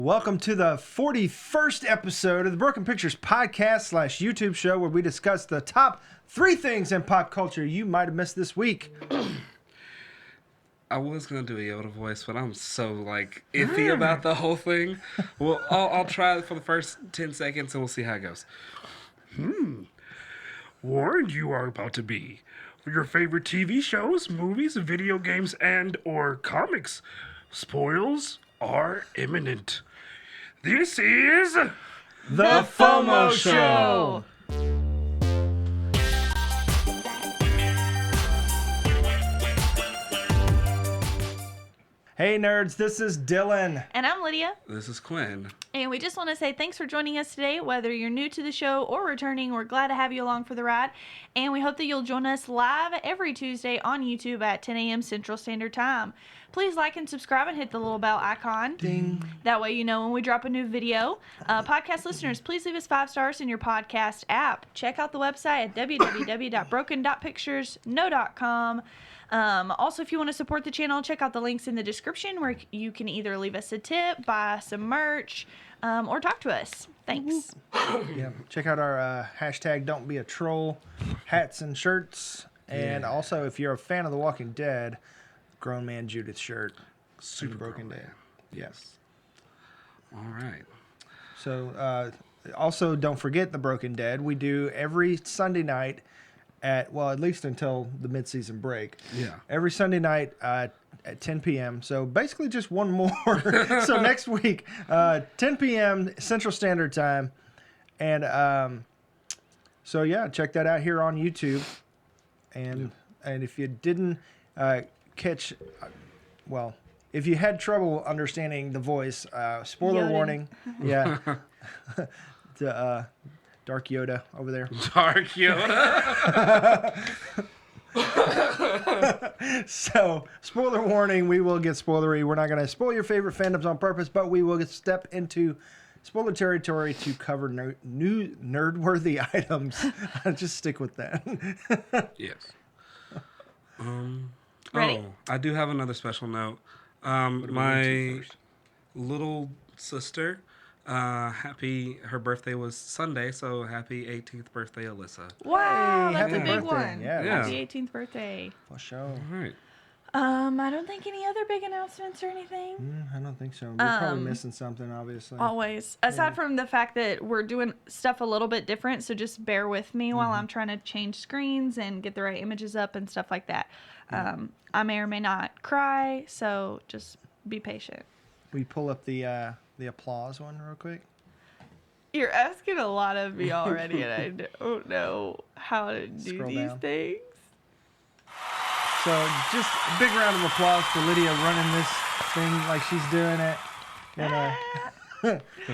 Welcome to the 41st episode of the Broken Pictures podcast / YouTube show where we discuss the top 3 things in pop culture you might have missed this week. I was going to do a Yoda voice, but I'm so, iffy about the whole thing. Well, I'll try it for the first 10 seconds and we'll see how it goes. Warned you are about to be. For your favorite TV shows, movies, video games, and or comics, spoils are imminent. This is The FOMO Show! Hey nerds, this is Dylan. And I'm Lydia. This is Quin. And we just want to say thanks for joining us today. Whether you're new to the show or returning, we're glad to have you along for the ride. And we hope that you'll join us live every Tuesday on YouTube at 10 a.m. Central Standard Time. Please like and subscribe and hit the little bell icon. Ding. That way you know when we drop a new video. Podcast listeners, please leave us 5 stars in your podcast app. Check out the website at www.broken.picturesno.com. Also, if you want to support the channel, check out the links in the description where you can either leave us a tip, buy some merch, or talk to us. Thanks. Yeah, check out our hashtag Don't Be a Troll hats and shirts. And also, if you're a fan of The Walking Dead, Grown Man Judith shirt. Super Broken Dead. Yes. All right. So, also, don't forget The Broken Dead. We do every Sunday night at least until the mid-season break. Yeah. Every Sunday night at 10 p.m. So basically just one more. So next week, 10 p.m. Central Standard Time. And so yeah, check that out here on YouTube. And if you didn't catch, if you had trouble understanding the voice, spoiler warning. Yeah. The Dark Yoda over there. Dark Yoda. So, spoiler warning, we will get spoilery. We're not going to spoil your favorite fandoms on purpose, but we will step into spoiler territory to cover new nerd-worthy items. Just stick with that. Yes. Ready? I do have another special note. My little sister, her birthday was Sunday, so happy 18th birthday, Alyssa. Wow, Hey, that's happy a big birthday. one. Yeah. Happy 18th birthday. For sure. All right. I don't think any other big announcements or anything. I don't think so. We're probably missing something, obviously. Always. Aside from the fact that we're doing stuff a little bit different, so just bear with me while I'm trying to change screens and get the right images up and stuff like that. I may or may not cry, so just be patient. We pull up the applause one real quick. You're asking a lot of me already, and I don't know how to do Scroll these down. things. So just a big round of applause for Lydia running this thing like she's doing it. And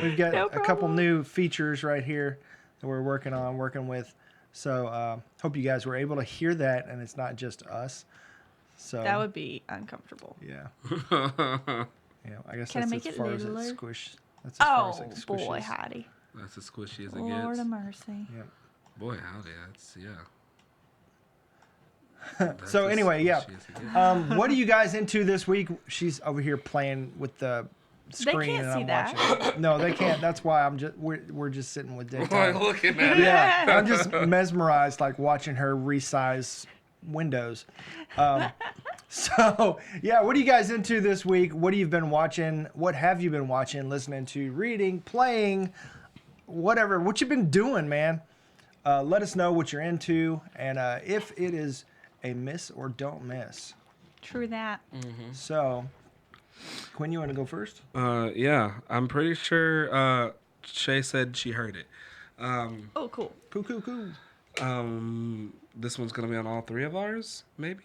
we've got No a couple problem. new features right here that we're working with. So hope you guys were able to hear that and it's not just us. So That would be uncomfortable. yeah. Yeah, I guess Can I that's make as it far as it littler? squish. That's as far as Oh, it squishes. boy, howdy. That's as squishy as it Lord gets. of mercy. Yep. Boy, howdy. That's, yeah. So That's anyway, as yeah. squishy as it gets. What are you guys into this week? She's over here playing with the screen can't and see I'm that. watching. No, they can't. That's why we're just sitting with Boy, daytime. looking at it. Yeah, I'm just mesmerized, like watching her resize windows. So yeah, what are you guys into this week? What have you been watching? What have you been watching, listening to, reading, playing, whatever? What you been doing, man? Let us know what you're into, and if it is a miss or don't miss. True that. So, Quinn, you want to go first? Yeah, I'm pretty sure Shay said she heard it. Oh, cool. Cool. This one's gonna be on all 3 of ours, maybe.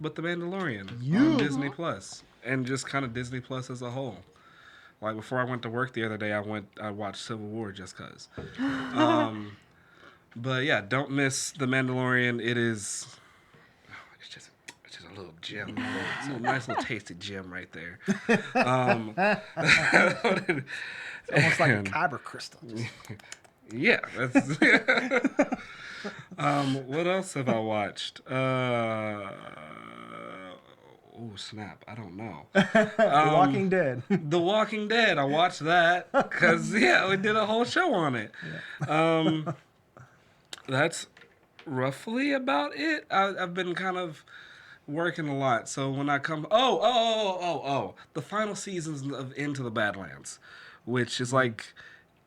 But The Mandalorian You. on Disney Plus, and just kind of Disney Plus as a whole. Like before I went to work the other day, I watched Civil War just cause. But yeah, don't miss The Mandalorian. It's just a little gem, a little nice little tasty gem right there. It's almost like a kyber crystal. Yeah. That's what else have I watched? Oh snap! I don't know. The Walking Dead. The Walking Dead. I watched that because we did a whole show on it. That's roughly about it. I've been kind of working a lot, so when I come, the final seasons of Into the Badlands, which is like,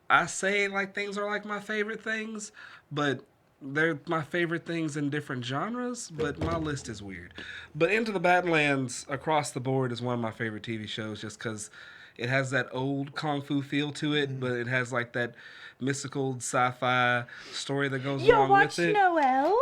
I say like things are like my favorite things, but they're my favorite things in different genres, but my list is weird. But Into the Badlands across the board is one of my favorite TV shows just because it has that old kung fu feel to it, but it has like that mystical sci-fi story that goes You along watched with it. Noelle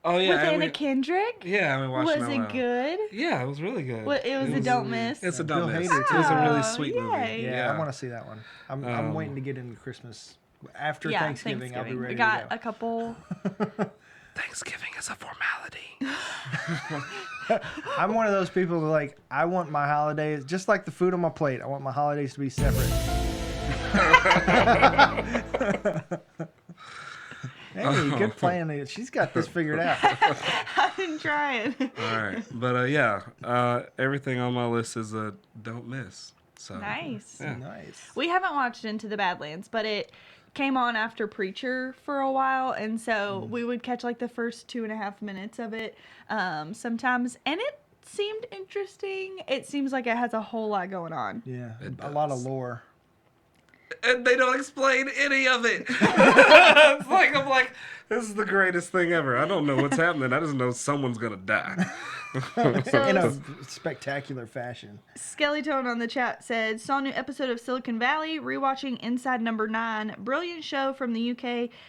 Oh yeah, with and Anna Kendrick? yeah, we watched Was Noelle. it good? Yeah, it was really good. Well, it was a don't miss. It's a Bill don't miss. Hader, too. It was a really Oh, sweet yay. movie. Yeah, I want to see that one. I'm waiting to get into Christmas. After Thanksgiving, I'll be ready We got to go. a couple. Thanksgiving is a formality. I'm one of those people who like, I want my holidays, just like the food on my plate, I want my holidays to be separate. Hey, good plan. She's got this figured out. I've been trying. All right, but everything on my list is a don't miss. So Nice. Yeah. Nice. We haven't watched Into the Badlands, but it came on after Preacher for a while, and so we would catch like the first 2.5 minutes of it sometimes, and it seemed interesting. It seems like it has a whole lot going on. Yeah, It a lot of does. lore. And they don't explain any of it. I'm like, this is the greatest thing ever. I don't know what's happening. I just know someone's gonna die. In a spectacular fashion. Skellytone on the chat said, saw a new episode of Silicon Valley, rewatching Inside Number 9. Brilliant show from the UK.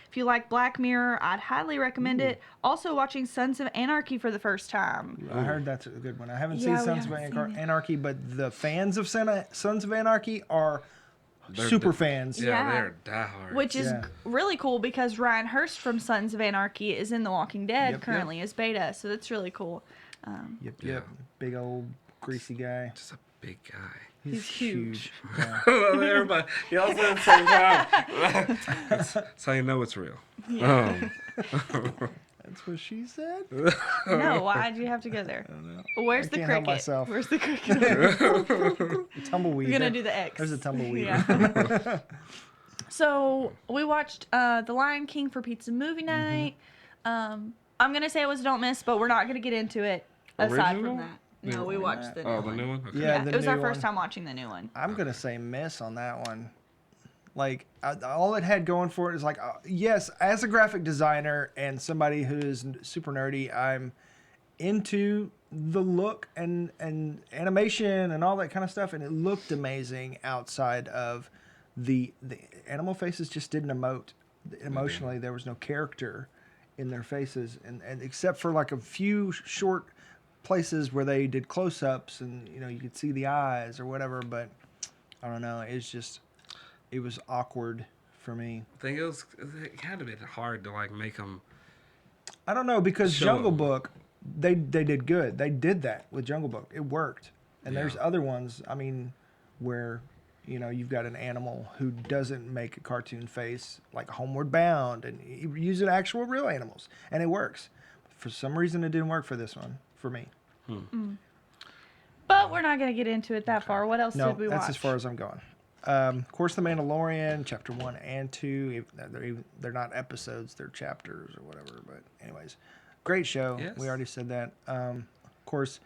If you like Black Mirror, I'd highly recommend it. Also watching Sons of Anarchy for the first time. I heard that's a good one. I haven't Yeah, seen we Sons of haven't seen it. Anarchy, but the fans of Sons of Anarchy are They're super the- fans. Yeah. They're diehard. Which is Yeah. really cool because Ryan Hurst from Sons of Anarchy is in The Walking Dead Yep, currently as Beta, so that's really cool. Yep. Big old greasy guy. just a big guy. He's huge. Yeah. Everybody, y'all said at the same time. That's how you know it's real. That's what she said. No, why'd you have to go there? Where's I the can't help cricket? myself. Where's the cricket? Tumbleweed. We're gonna do the X. There's a tumbleweed. Yeah. So we watched The Lion King for pizza movie night. I'm gonna say it was don't miss, but we're not gonna get into it aside Original? from that. No, we watched the new Oh, one. the new one? Okay. Yeah, Yeah, the it was our new first one. time watching the new one. I'm gonna say miss on that one. Like all it had going for it is like, yes, as a graphic designer and somebody who is super nerdy, I'm into the look and animation and all that kind of stuff, and it looked amazing outside of the animal faces just didn't emote emotionally. There was no character in their faces, and except for like a few short places where they did close-ups and you could see the eyes or whatever, but I don't know, it was awkward for me. I think it had to be hard to like make them. I don't know, because Show Jungle 'em. Book, they did good. They did that with Jungle Book. It worked. And there's Yeah. other ones, I mean, where you've got an animal who doesn't make a cartoon face, like Homeward Bound, and you use actual real animals, and it works. For some reason, it didn't work for this one, for me. But we're not gonna get into it that far. What else No, did we that's watch? as far as I'm going. Of course, The Mandalorian, Chapter 1 and 2. They're not episodes, they're chapters or whatever. But anyways, great show. Yes. We already said that. Of course,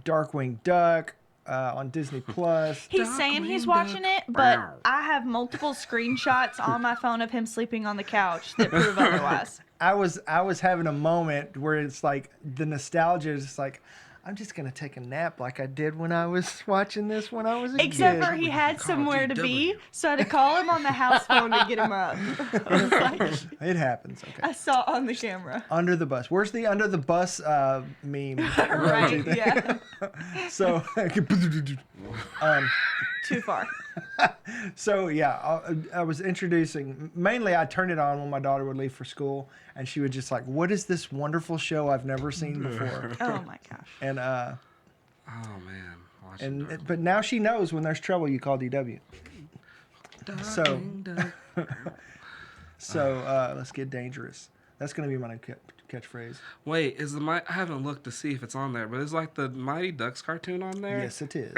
Darkwing Duck on Disney Plus. He's saying he's watching it, but I have multiple screenshots on my phone of him sleeping on the couch that prove otherwise. I was having a moment where it's like the nostalgia is just like, I'm just gonna take a nap like I did when I was watching this when I was a Except kid. for he had Call somewhere to be, DW. so I had to call him on the house phone to get him up. I was like, It happens. Okay. I saw on the camera. Under the bus. Where's the under the bus meme? Right, yeah. So, Too far. so yeah, I was introducing. Mainly, I turned it on when my daughter would leave for school, and she would just like, "What is this wonderful show I've never seen before?" Oh my gosh. And Oh man. Watching Darkwing. but now she knows when there's trouble, you call DW. So let's get dangerous. That's gonna be my new catchphrase. Wait, is I haven't looked to see if it's on there, but is like the Mighty Ducks cartoon on there? Yes, it is.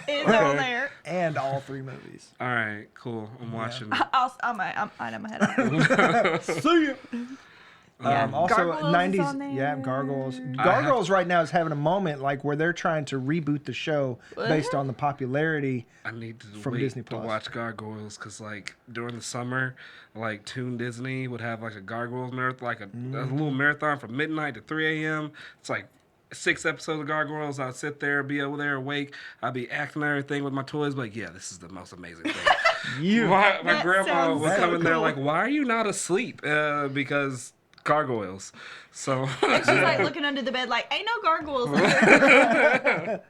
It's on there. And all 3 movies. All right, cool. I'm watching. I'm ahead. See ya. Also, Gargoyles is 90s. on there. Yeah, Gargoyles. Gargoyles right now is having a moment like where they're trying to reboot the show based on the popularity. I need to from wait Disney to Plus. watch Gargoyles because, like, during the summer, like, Toon Disney would have, like, a Gargoyles marathon, like a little marathon from midnight to 3 a.m. It's like 6 episodes of Gargoyles. I'd sit there, be over there awake. I'd be acting and everything with my toys, like, yeah, this is the most amazing thing. My That grandma sounds would so come in there cool. like, why are you not asleep? Because Gargoyles. So And she's like looking under the bed, like, ain't no gargoyles under there.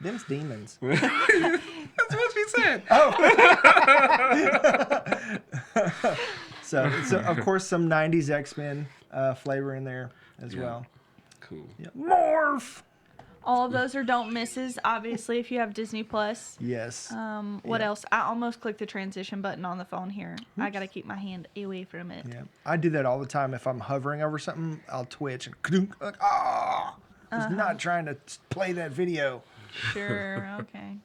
Them's demons. that's what she said. So of course, some 90s X-Men flavor in there as well. Cool. Yeah. Morph! All of those are don't misses, obviously, if you have Disney Plus. Yes. What else? I almost clicked the transition button on the phone here. I got to keep my hand away from it. Yeah. I do that all the time. If I'm hovering over something, I'll twitch and like, I was not trying to play that video. Sure, okay.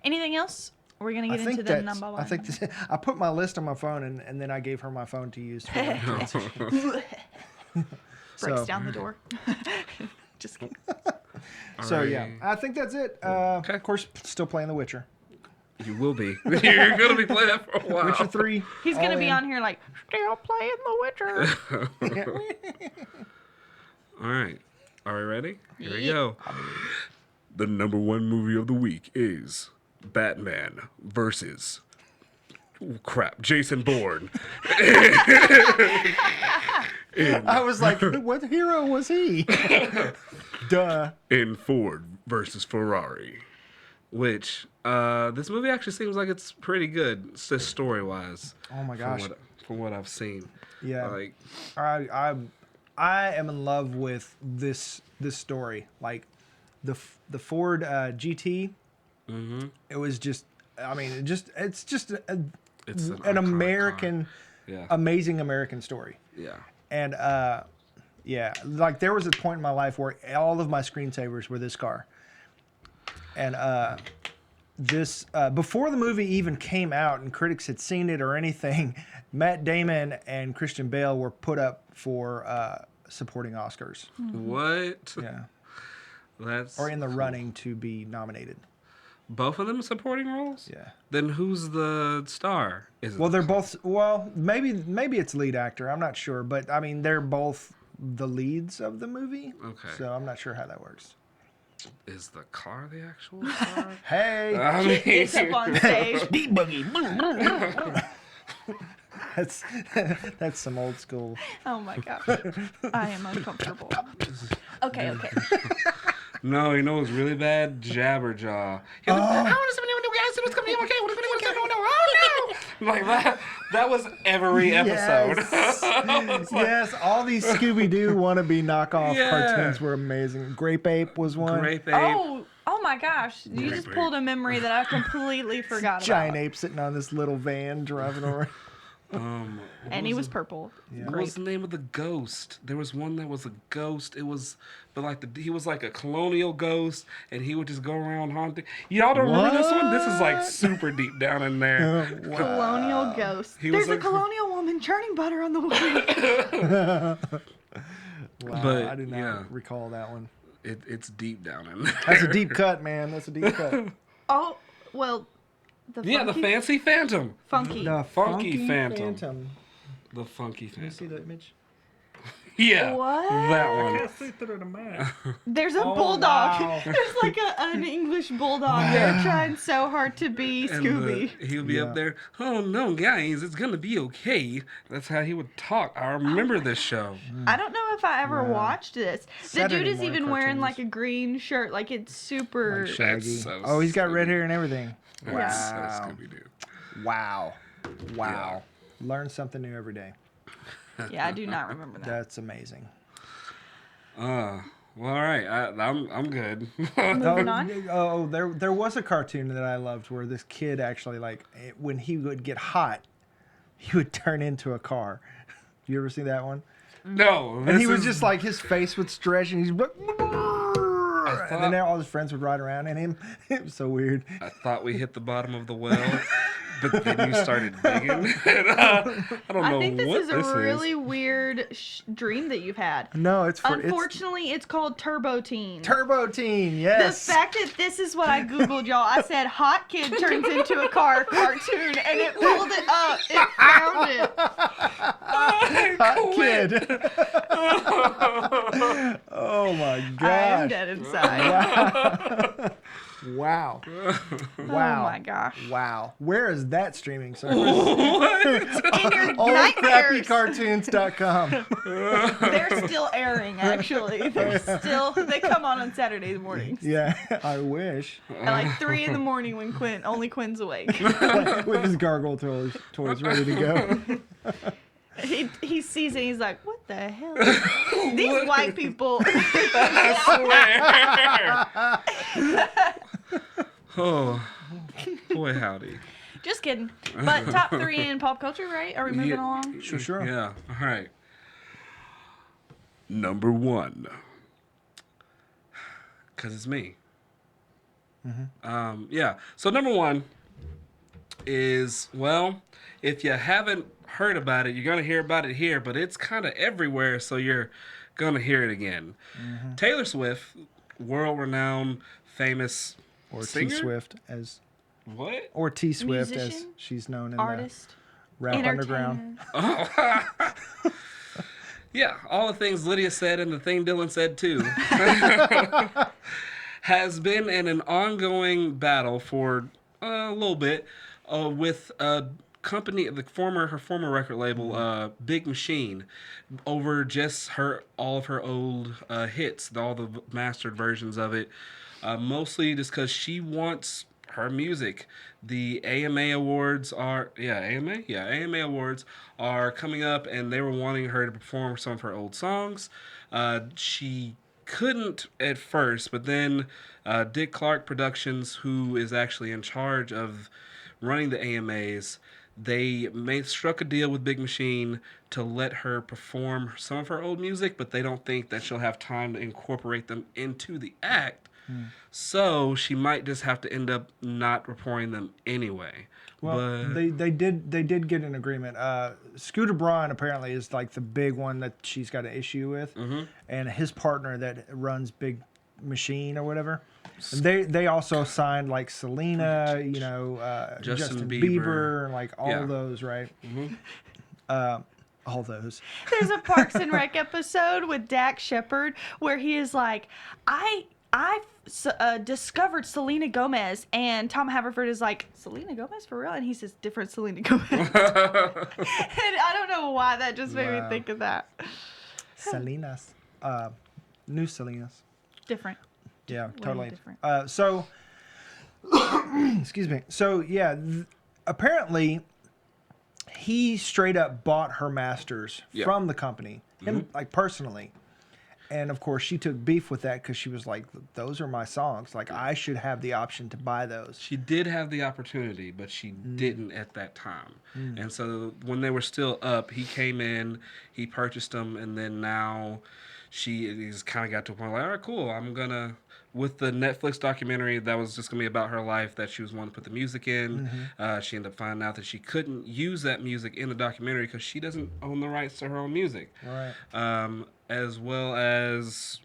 Anything else? We're going to I get think into the that's. number one. I think I put my list on my phone and then I gave her my phone to use. For that transition. Breaks down the door. Just kidding. So yeah, I think that's it. Of course, still playing The Witcher. You will be. You're gonna be playing that for a while. Witcher 3. He's going to all be in. on here like, still playing The Witcher. All right. Are we ready? Here we go. The number 1 movie of the week is Batman versus Jason Bourne. I was like, what hero was he? Duh. In Ford versus Ferrari, which this movie actually seems like it's pretty good, just story wise. Oh my gosh. From what I've seen. Yeah. Like, I am in love with this story. Like the Ford GT. Mm-hmm. It was just. I mean, it's just an American, amazing American story. Yeah. And yeah, like there was a point in my life where all of my screensavers were this car. And this before the movie even came out and critics had seen it or anything, Matt Damon and Christian Bale were put up for supporting Oscars. What? Yeah. That's Or in the running to be nominated. both of them supporting roles? Yeah. Then who's the star? Is it Well, they're both. Well, maybe it's lead actor. I'm not sure, but I mean, they're both the leads of the movie. Okay. So I'm not sure how that works. Is the car the actual star? Hey, I mean, Gets up on stage. beat buggy. That's some old school. Oh my gosh. I am uncomfortable. Okay. no, you know what's really bad? Jabberjaw. Like that was every episode. Yes, all these Scooby-Doo wannabe knockoff Yeah. cartoons were amazing. Grape Ape was one. Grape Ape. Oh my gosh. You just pulled a memory that I completely forgot Giant about. ape sitting on this little van driving over. And he was purple. What was the name of the ghost? There was one that was a ghost. It was, but like he was like a colonial ghost, and he would just go around haunting. Y'all don't remember this one? This is like super deep down in there. Colonial ghost. There's a colonial woman churning butter on the wheel. Wow, But, I do not yeah. recall that one. It's deep down in there. That's a deep cut, man. That's a deep cut. Oh, well, the funky, the fancy phantom. funky. The Funky Phantom. The funky Can you see phantom. the image? Yeah, What? that one. see through the mask. There's a Oh, bulldog. wow. There's like an English bulldog there trying so hard to be And Scooby. he'll be Yeah. up there. Oh no, guys, it's gonna be okay. That's how he would talk. I remember this show. I don't know if I ever Yeah. watched this. The Saturday dude is morning even wearing cartoons. like a green shirt. Like it's super. Like Shaggy. That's so Oh, he's got red Scooby. hair and everything. That's so Wow. Scooby-Doo. Wow. Learn something new every day. Yeah, I do not remember that. That's amazing. Well, all right. I'm good. Moving on. Oh, there was a cartoon that I loved where this kid actually, like, when he would get hot, he would turn into a car. You ever see that one? No. And he was just like, his face would stretch, and he's like, and then all his friends would ride around in him. It was so weird. I thought we hit the bottom of the well, but then you started digging. And, I don't know I think this what is a really weird dream that you've had. No, Unfortunately, it's called Turbo Teen. Turbo Teen, yes. The fact that this is what I Googled, y'all. I said, hot kid turns into a car cartoon, and it pulled it up. It found it. Hot kid. Oh, my God. I am dead inside. Wow. Oh, my gosh. Wow. Where is that streaming service? In your nightmares. OldCrappyCartoons.com. They're still airing, actually. They come on Saturday mornings. Yeah, I wish. At like 3 in the morning when only Quin's awake. With his gargoyle toys ready to go. He sees it and he's like, what the hell? These white people. I swear. Oh, boy, howdy. Just kidding. But top 3 in pop culture, right? Are we moving along? Sure. Yeah, all right. Number 1. Because it's me. Yeah. So number 1 is, well, if you haven't heard about it, you're going to hear about it here, but it's kind of everywhere, so you're going to hear it again. Taylor Swift, world-renowned, famous Or singer? T-Swift as... What? Or T-Swift as Musician? she's known in Artist. the rap underground. Entertainer. Yeah, all the things Lydia said and the thing Dylan said too. Has been in an ongoing battle for a little bit with a company, her former record label, Big Machine, over just all of her old hits, all the mastered versions of it. Mostly just because she wants her music. The AMA Awards AMA Awards are coming up, and they were wanting her to perform some of her old songs. She couldn't at first, but then Dick Clark Productions, who is actually in charge of running the AMAs, they struck a deal with Big Machine to let her perform some of her old music, but they don't think that she'll have time to incorporate them into the act. So she might just have to end up not reporting them anyway. Well, but they did get an agreement. Scooter Braun apparently is like the big one that she's got an issue with, and his partner that runs Big Machine or whatever. They also signed like Selena, Justin Bieber, like all those, right? All those. There's a Parks and Rec episode with Dax Shepard where he is like, I discovered Selena Gomez, and Tom Haverford is like, Selena Gomez for real? And he says, different Selena Gomez. And I don't know why that just made me think of that. Selena's, new Selena's. Different. Yeah, Way totally. different. So, excuse me. So yeah, apparently, he straight up bought her masters from the company, him like personally. And of course, she took beef with that because she was like, "Those are my songs. Like, I should have the option to buy those." she did have the opportunity, but she didn't at that time. And so when they were still up, he came in, he purchased them, and then now he's kind of got to a point like, all right, cool, I'm gonna. With the Netflix documentary that was just going to be about her life that she was wanting to put the music in, she ended up finding out that she couldn't use that music in the documentary because she doesn't own the rights to her own music. Right. As well as,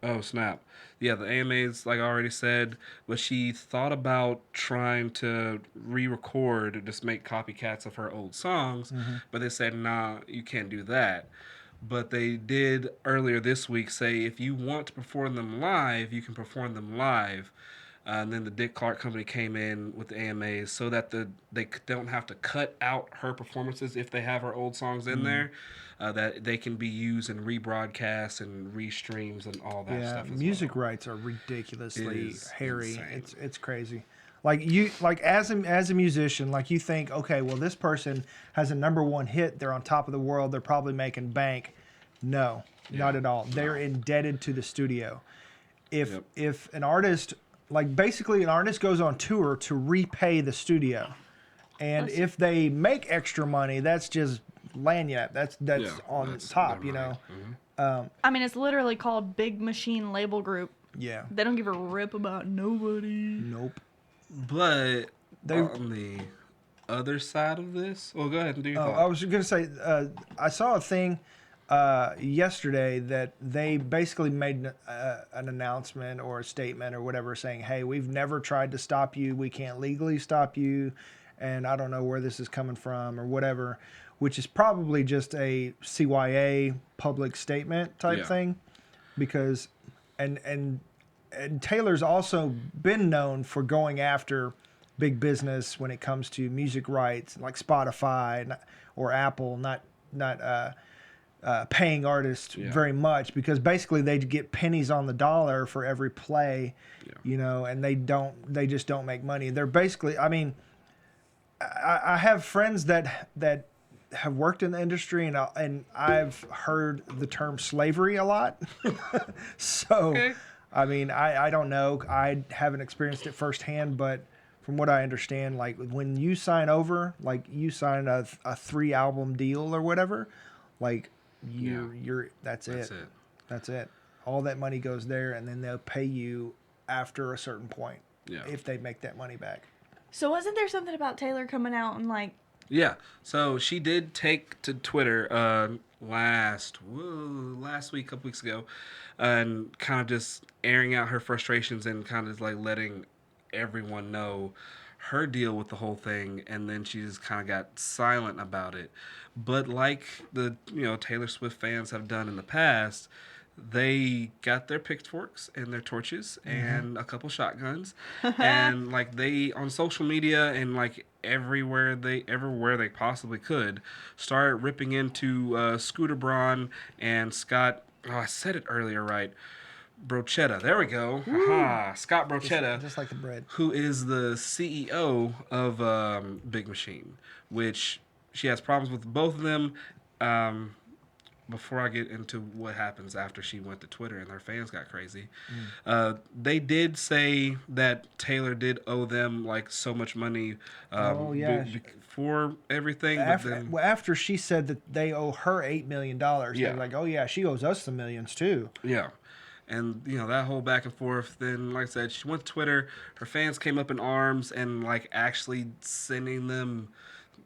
oh snap. Yeah, the AMAs, like I already said, but she thought about trying to re-record, just make copycats of her old songs, but they said, nah, you can't do that. But they did earlier this week say if you want to perform them live, you can perform them live. And then the Dick Clark Company came in with the AMAs so that they don't have to cut out her performances if they have her old songs in there, that they can be used in rebroadcasts and restreams and all that stuff. Yeah, music rights are ridiculously hairy. Insane. It's crazy. Like as a musician, like you think, okay, well this person has a #1 hit, they're on top of the world, they're probably making bank. No, not at all. They're indebted to the studio. If an artist, like basically an artist goes on tour to repay the studio, and if they make extra money, that's just lanyard. That's on that's top, their you know. money. I mean, it's literally called Big Machine Label Group. Yeah. They don't give a rip about nobody. Nope. But They. on the other side of this, well, go ahead and do your Oh, thought. I was gonna say, I saw a thing yesterday that they basically made an announcement or a statement or whatever, saying, "Hey, we've never tried to stop you. We can't legally stop you, and I don't know where this is coming from or whatever," which is probably just a CYA public statement type thing, because, and Taylor's also been known for going after big business when it comes to music rights, like Spotify or Apple, not paying artists very much, because basically they get pennies on the dollar for every play, you know, and they just don't make money. They're basically, I mean, I have friends that have worked in the industry, and I've heard the term slavery a lot. So, I mean, I don't know. I haven't experienced it firsthand, but from what I understand, like when you sign over, like you sign a 3-album deal or whatever, like you're that's it. That's it. All that money goes there, and then they'll pay you after a certain point if they make that money back. So wasn't there something about Taylor coming out and like? Yeah. So she did take to Twitter last week, a couple weeks ago, and kind of just airing out her frustrations and kind of like letting everyone know her deal with the whole thing, and then she just kind of got silent about it. But like the Taylor Swift fans have done in the past, they got their pitchforks and their torches and a couple shotguns, and like they on social media and like everywhere they possibly could started ripping into Scooter Braun and Scott. Oh, I said it earlier, right? Brochetta. There we go. Scott Brochetta. Just like the bread. Who is the CEO of Big Machine, which she has problems with both of them. Before I get into what happens after she went to Twitter and their fans got crazy, they did say that Taylor did owe them like so much money for everything. After she said that they owe her $8 million, they're like, oh yeah, she owes us the millions too. Yeah. And, that whole back and forth. Then, like I said, she went to Twitter. Her fans came up in arms and, like, actually sending them,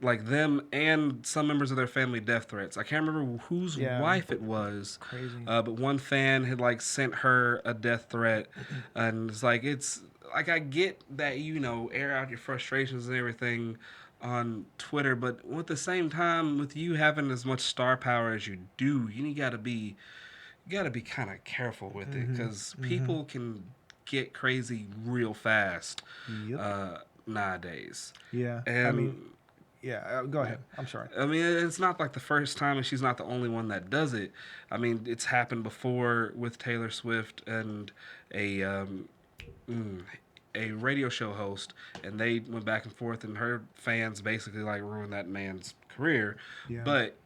like, them and some members of their family death threats. I can't remember whose wife it was. Crazy. But one fan had, like, sent her a death threat. And it's like, I get that, air out your frustrations and everything on Twitter. But at the same time, with you having as much star power as you do, you got to be kind of careful with it, because people can get crazy real fast nowadays. Yeah. And go ahead. I'm sorry. I mean, it's not like the first time, and she's not the only one that does it. I mean, it's happened before with Taylor Swift and a radio show host, and they went back and forth, and her fans basically like ruined that man's career. Yeah. But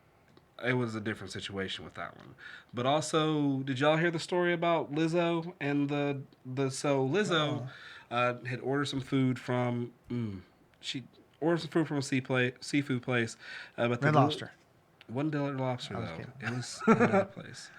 it was a different situation with that one. But also, did y'all hear the story about Lizzo and so Lizzo had ordered some food from she ordered some food from a seafood place, but Red Lobster. Wasn't Red Lobster though. kidding. It was another place.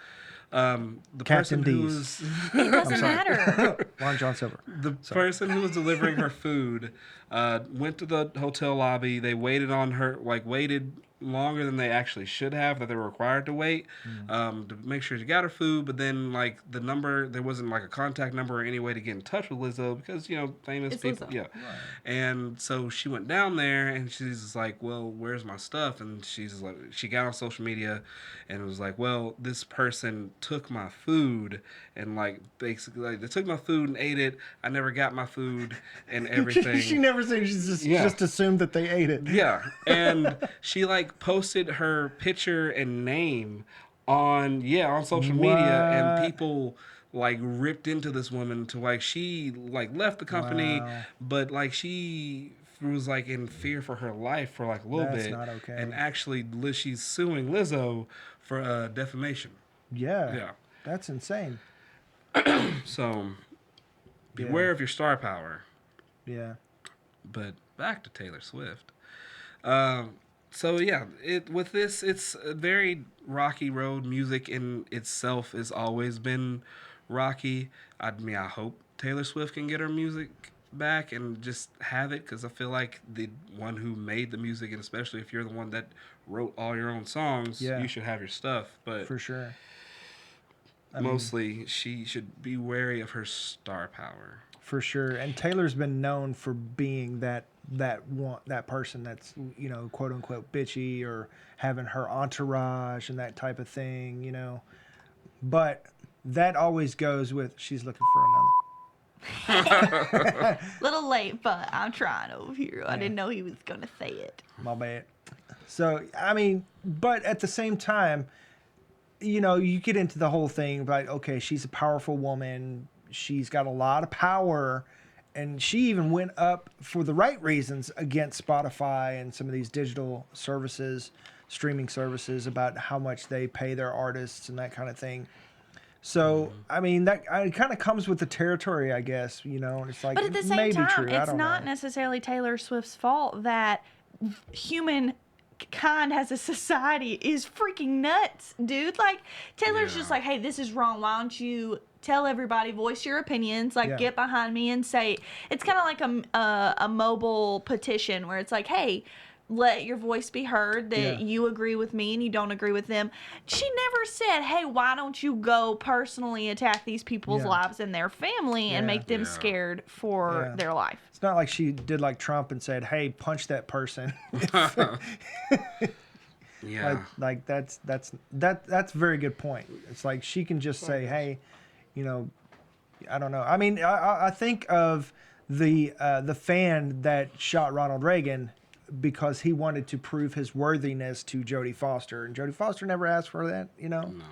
The Captain person who D's. was It doesn't matter. Ron John Silver. the person who was delivering her food went to the hotel lobby. They waited on her, waited longer than they actually should have, that they were required to wait to make sure she got her food. But then, the number, there wasn't a contact number or any way to get in touch with Lizzo, because famous It's people. Lizzo. Yeah. Right. And so she went down there and she's just like, well, where's my stuff? And she's like, she got on social media and was like, well, this person took my food and basically they took my food and ate it. I never got my food and everything. She never said. She just assumed that they ate it. Yeah. And she posted her picture and name on social media, and people ripped into this woman to she left the company, but she was in fear for her life for a little That's bit. not okay. And actually she's suing Lizzo for defamation. Yeah. That's insane. So beware of your star power. Yeah. But back to Taylor Swift. So yeah, with this, it's a very rocky road. Music in itself has always been rocky. I mean, I hope Taylor Swift can get her music back and just have it, because I feel like the one who made the music, and especially if you're the one that wrote all your own songs, Yeah. you should have your stuff. But For sure. mostly, she should be wary of her star power. For sure. And Taylor's been known for being that person that's, you know, quote unquote bitchy, or having her entourage and that type of thing, you know. But that always goes with, she's looking for another. Little late, but I'm trying over here. I didn't know he was gonna say it. My bad. So, I mean, but at the same time, you know, you get into the whole thing like, okay, she's a powerful woman. She's got a lot of power. And she even went up for the right reasons against Spotify and some of these digital services, streaming services, about how much they pay their artists and that kind of thing. So, I mean, that it kind of comes with the territory, I guess, you know, and it's like, But at the it same may be time, true. I it's don't not know. necessarily Taylor Swift's fault that humankind as a society is freaking nuts, dude. Like, Taylor's just like, hey, this is wrong. Why don't you tell everybody, voice your opinions, like, Yeah. get behind me and say. It's kind of like a mobile petition where it's like, hey, let your voice be heard that Yeah. you agree with me and you don't agree with them. She never said, hey, why don't you go personally attack these people's Yeah. lives and their family and Yeah. make them Yeah. scared for Yeah. their life. It's not like she did like Trump and said, hey, punch that person. Yeah. Like that's a very good point. It's like she can just say, hey, you know, I don't know. I mean, I think of the fan that shot Ronald Reagan because he wanted to prove his worthiness to Jodie Foster, and Jodie Foster never asked for that, you know. No,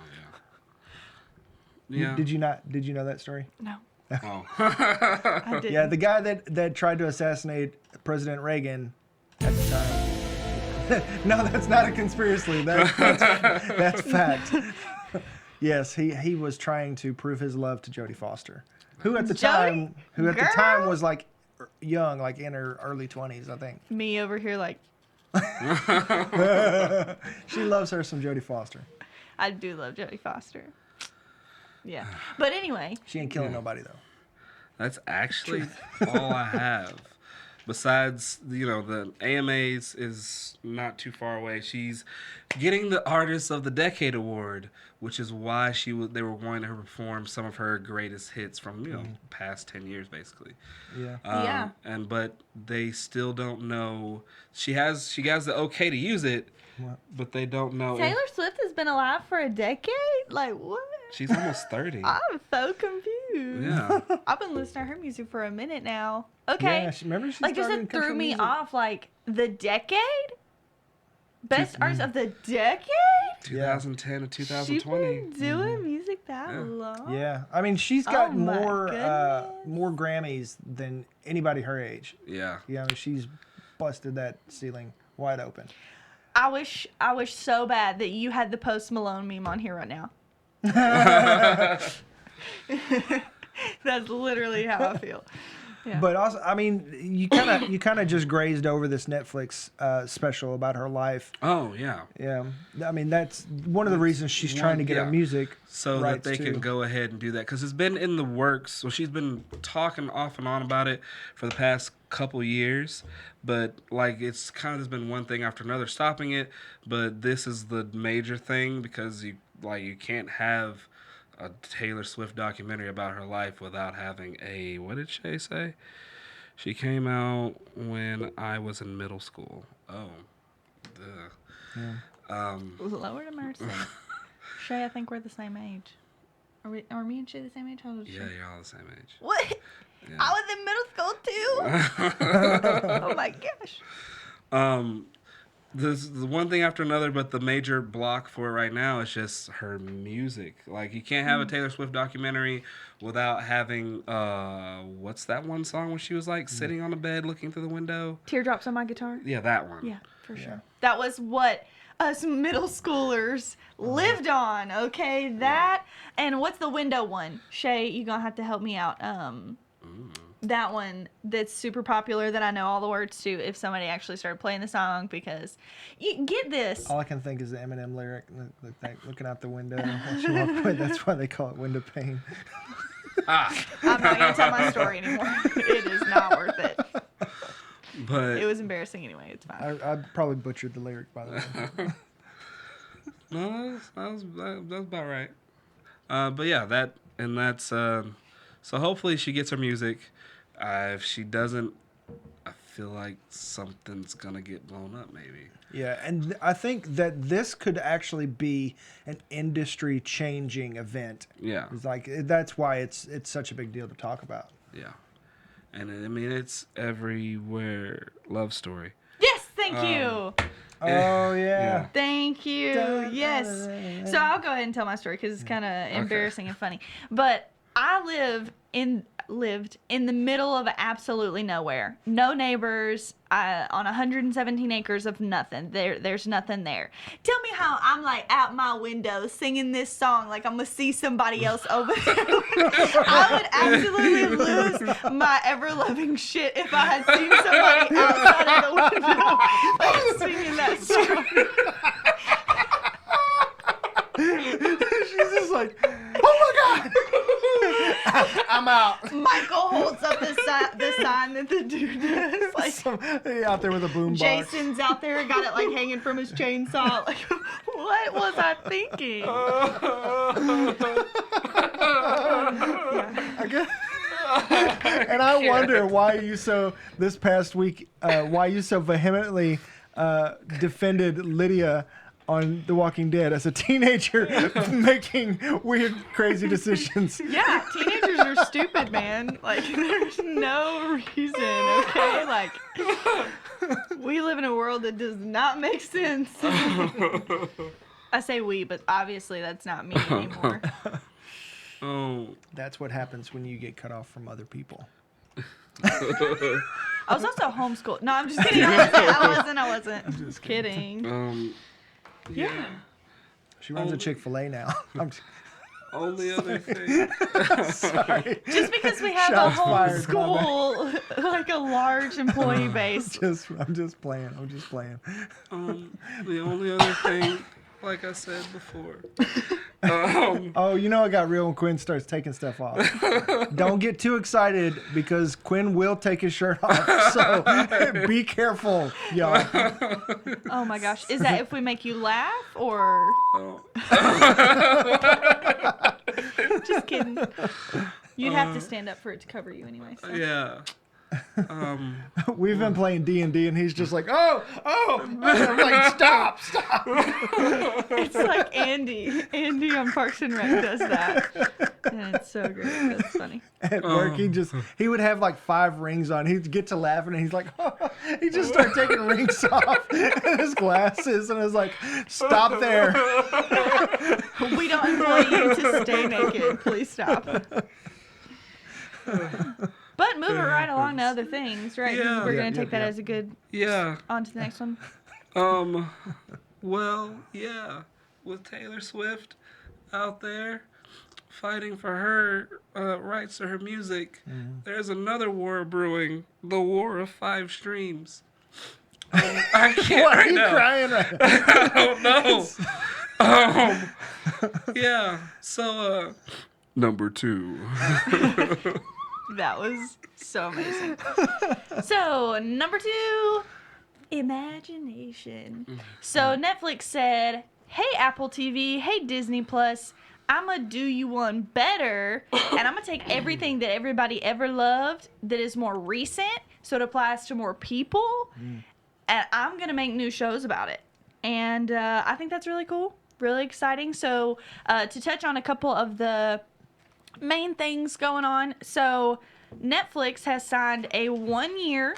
yeah. Did you know that story? No, Oh. I didn't. Yeah, the guy that tried to assassinate President Reagan at the time. No, that's not a conspiracy. That's fact. Yes, he was trying to prove his love to Jodie Foster, who at the time Girl. was like young, like in her early 20s, I think. Me over here, like, She loves her some Jodie Foster. I do love Jodie Foster. Yeah. But anyway, She ain't killing nobody though. That's actually all I have. Besides, you know, the AMAs is not too far away. She's getting the Artist of the Decade award, which is why they were going to perform some of her greatest hits from, you know, past 10 years, basically. Yeah. Yeah. But they still don't know. She has the okay to use it, What? but they don't know. Taylor Swift has been alive for a decade? Like, what? She's almost 30. I'm so confused. Yeah. I've been listening to her music for a minute now. Okay. Yeah, remember she Like, just started in it threw country me music? off. Like, the decade? Best artist of the decade? 2010 to She's 2020. been doing music that Yeah. long? Yeah, I mean she's got Oh my more goodness. Grammys than anybody her age. Yeah. Yeah, I mean, she's busted that ceiling wide open. I wish so bad that you had the Post Malone meme on here right now. That's literally how I feel. Yeah. But also, I mean, you kind of just grazed over this Netflix special about her life. Oh, yeah. Yeah, I mean that's one of the reasons she's trying to get her music so that rights they too. can go ahead and do that, because it's been in the works. So she's been talking off and on about it for the past couple years, but like it's kind of just been one thing after another stopping it. But this is the major thing, because you can't have a Taylor Swift documentary about her life without having a, what did Shay say? She came out when I was in middle school. Oh, duh. Lower to Mercy. Shay, I think we're the same age. Are me and Shay the same age? How old is Yeah, Shay? you're all the same age. What? Yeah. I was in middle school too. Oh my gosh. This the one thing after another, but the major block for it right now is just her music. Like, you can't have a Taylor Swift documentary without having what's that one song when she was like sitting on the bed looking through the window? Teardrops on my guitar. Yeah, that one. Yeah, for Yeah. sure. That was what us middle schoolers lived on. Okay, that and what's the window one? Shay, you gonna have to help me out. that one that's super popular that I know all the words to if somebody actually started playing the song, because you get this. All I can think is the Eminem lyric, looking out the window. Once you walk away, that's why they call it window pane. I'm not going to tell my story anymore. It is not worth it. But It was embarrassing anyway. It's fine. I probably butchered the lyric, by the way. no, that was about right. But yeah, that's so hopefully she gets her music. If she doesn't, I feel like something's gonna get blown up, maybe. Yeah, and I think that this could actually be an industry-changing event. Yeah. It's like that's why it's such a big deal to talk about. Yeah. And I mean, it's everywhere love story. Yes, thank you. Oh, yeah. Thank you. Yes. So I'll go ahead and tell my story because it's kind of embarrassing and funny. But I lived in the middle of absolutely nowhere. No neighbors, on 117 acres of nothing. There's nothing there. Tell me how I'm like out my window singing this song like I'm gonna see somebody else over there. I would absolutely lose my ever-loving shit if I had seen somebody outside of the window like singing that song. She's just like, oh my God! I'm out. Michael holds up the sign that the dude does. Like, Out there with a boombox. Jason's out there, got it like hanging from his chainsaw. Like, what was I thinking? I guess. And I wonder why you this past week, why you so vehemently defended Lydia on The Walking Dead as a teenager making weird, crazy decisions. Yeah, teenagers are stupid, man. Like, there's no reason, okay? Like, we live in a world that does not make sense. I say we, but obviously that's not me anymore. Oh. That's what happens when you get cut off from other people. I was also homeschooled. No, I'm just kidding. I wasn't. I'm just kidding. Yeah. She runs a Chick-fil-A now. Only other thing. Sorry. Just because we have Shots a fired, homeschool, like a large employee base. I'm just playing. The only other thing, like I said before. Oh, you know it got real when Quin starts taking stuff off. Don't get too excited because Quin will take his shirt off. So be careful, y'all. Oh my gosh. Is that if we make you laugh or? Just kidding. You'd have to stand up for it to cover you anyway. So. Yeah. We've been playing D&D and he's just like, oh. I'm like, stop. It's like Andy. Andy on Parks and Rec does that. And it's so great. That's funny. At work, he would have like 5 rings on. He'd get to laughing and he's like, oh. He just started taking rings off and his glasses and I was like, stop there. We don't employ you to stay naked. Please stop. But moving right along to other things, right? Yeah. We're going to take that as a good... Yeah. On to the next one. Well, yeah. With Taylor Swift out there fighting for her rights to her music, there's another war brewing. The War of 5 Streams. I can't Why are right you now. crying right now? I don't know. Yeah. So, number 2. That was so amazing. So, number 2, imagination. So, Netflix said, hey, Apple TV, hey, Disney Plus, I'm going to do you one better, and I'm going to take everything that everybody ever loved that is more recent, so it applies to more people, and I'm going to make new shows about it. And I think that's really cool, really exciting. So, to touch on a couple of the main things going on. So Netflix has signed a 1-year.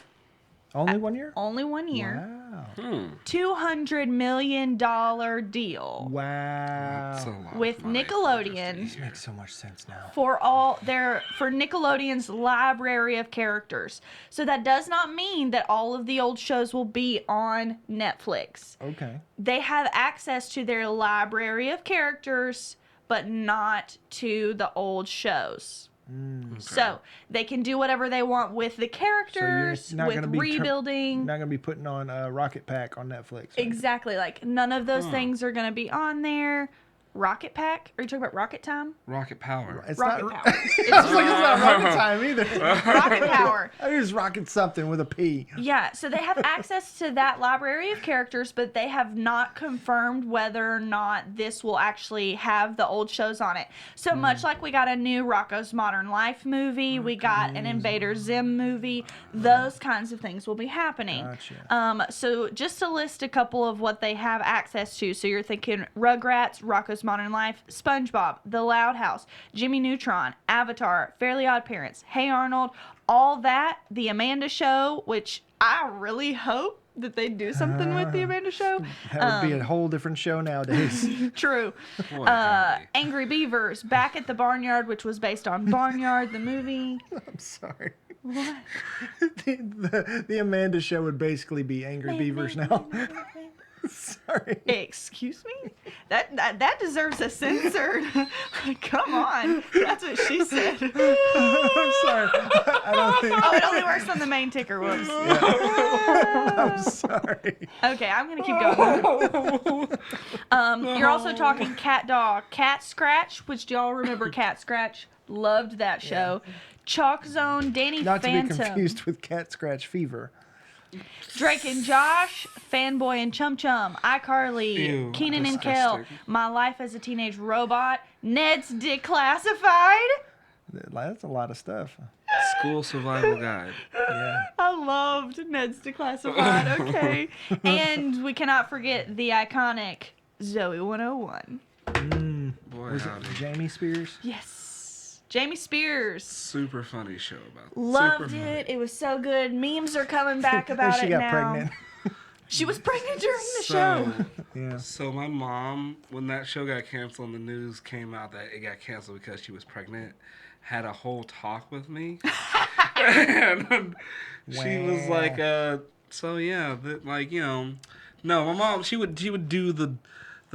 Only 1 year? Only 1 year. Wow. $200 million deal. Wow. That's a lot With of money. Nickelodeon This makes so much sense now. for Nickelodeon's library of characters. So that does not mean that all of the old shows will be on Netflix. Okay. They have access to their library of characters, but not to the old shows. So they can do whatever they want with the characters, not with gonna be rebuilding. Not going to be putting on Rocket Pack on Netflix. Right? Exactly. Like, none of those things are going to be on there. Rocket Pack? Are you talking about Rocket Time? Rocket Power. It's Rocket not, Power. it's not Rocket Time either. Rocket Power. I think it's Rocket something with a P. Yeah, so they have access to that library of characters, but they have not confirmed whether or not this will actually have the old shows on it. So much like we got a new Rocko's Modern Life movie, we got an Invader Zim movie, those kinds of things will be happening. Gotcha. So just to list a couple of what they have access to. So you're thinking Rugrats, Rocko's Modern Life, SpongeBob, The Loud House, Jimmy Neutron, Avatar, Fairly Odd Parents, Hey Arnold, all that, The Amanda Show, which I really hope that they do something with The Amanda Show. That would be a whole different show nowadays. True. Boy, howdy. Angry Beavers, Back at the Barnyard, which was based on Barnyard, the movie. I'm sorry. What? The Amanda Show would basically be Angry Beavers now. Sorry. Excuse me? That deserves a censored. Come on. That's what she said. I'm sorry. I don't think. Oh, it only works on the main ticker. Whoops. I'm sorry. Okay, I'm gonna keep going. You're also talking Cat Dog, Cat Scratch, which do y'all remember Cat Scratch? Loved that show. Chalk Zone, Danny Not Phantom, to be confused with Cat Scratch Fever. Drake and Josh, Fanboy and Chum Chum, iCarly, Ew, Keenan and Kel, disgusting. My Life as a Teenage Robot, Ned's Declassified. That's a lot of stuff. School Survival Guide. Yeah. I loved Ned's Declassified. Okay, and we cannot forget the iconic Zoe 101. Boy, Was howdy. it Jamie Spears? Yes. Jamie Spears. Super funny show about Loved super it. It was so good. Memes are coming back And about she it got now. pregnant. She was pregnant during the show. Yeah. So my mom, when that show got canceled and the news came out that it got canceled because she was pregnant, had a whole talk with me. And she was like, so yeah, like, you know, no, my mom, she would do the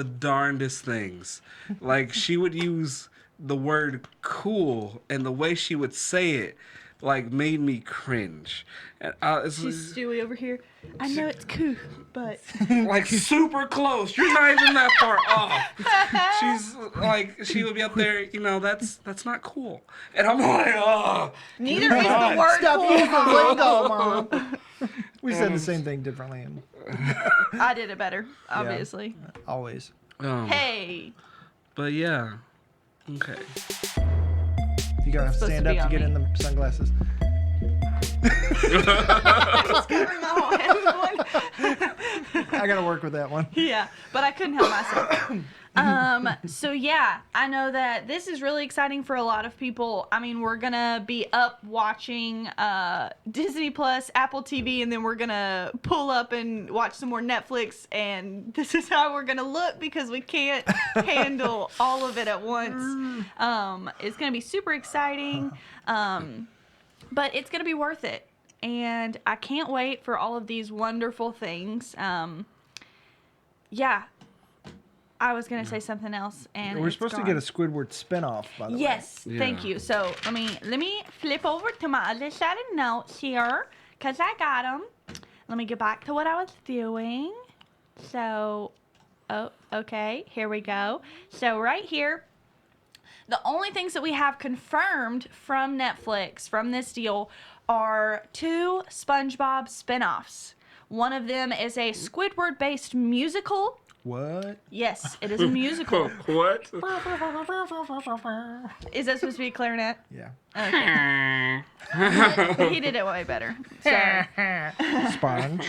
darndest things. Like, she would use the word cool, and the way she would say it, like, made me cringe. And She's Stewie over here. I know it's cool, but like super close. You're not even that far off. She's like, she would be up there, you know, that's not cool. And I'm like, oh. neither is the word Stop cool. using the lingo, Mom. We said the same thing differently, and I did it better, obviously. always. Hey. But yeah. Okay. You gotta Supposed stand to up be to on get me. in the sunglasses. I gotta work with that one. Yeah, but I couldn't help myself. So yeah, I know that this is really exciting for a lot of people. I mean, we're gonna be up watching Disney Plus, Apple TV, and then we're gonna pull up and watch some more Netflix, and this is how we're gonna look because we can't handle all of it at once. It's gonna be super exciting, but it's gonna be worth it. And I can't wait for all of these wonderful things. Yeah. I was going to say something else, and We're it's supposed gone. to get a Squidward spinoff, by the way. Yes, Yeah. thank you. So, let me flip over to my other side of notes here, because I got them. Let me get back to what I was doing. So, oh, okay, here we go. So, right here, the only things that we have confirmed from Netflix, from this deal, are 2 SpongeBob spinoffs. One of them is a Squidward-based musical. What? Yes, it is a musical. What? Is that supposed to be a clarinet? Yeah. Okay. He did it way better. Sorry. Sponge.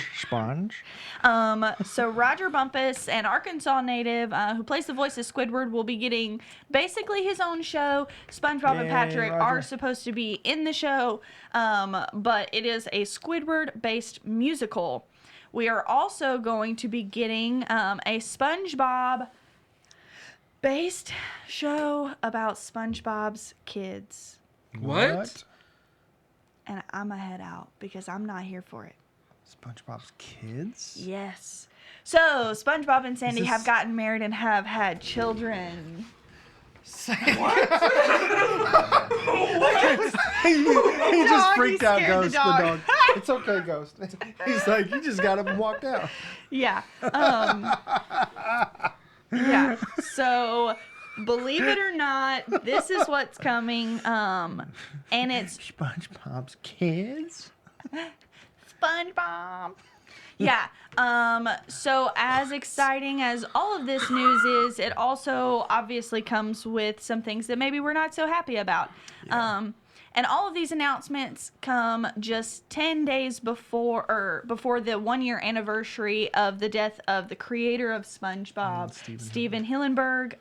So Roger Bumpus, an Arkansas native who plays the voice of Squidward, will be getting basically his own show. SpongeBob and Yay, Patrick Roger. are supposed to be in the show, but it is a Squidward-based musical. We are also going to be getting a SpongeBob-based show about SpongeBob's kids. What? And I'm going to head out because I'm not here for it. SpongeBob's kids? Yes. So, SpongeBob and Sandy this- have gotten married and have had children. He just Dog, freaked he out, scared the Ghost. The dog. dog. It's okay, Ghost. He's like, you just got up and walked out. Yeah. Yeah. So, believe it or not, this is what's coming. And it's SpongeBob's kids. SpongeBob. Yeah. So as exciting as all of this news is, it also obviously comes with some things that maybe we're not so happy about. Yeah. And all of these announcements come just 10 days before the 1-year anniversary of the death of the creator of SpongeBob, Steven Hillenburg.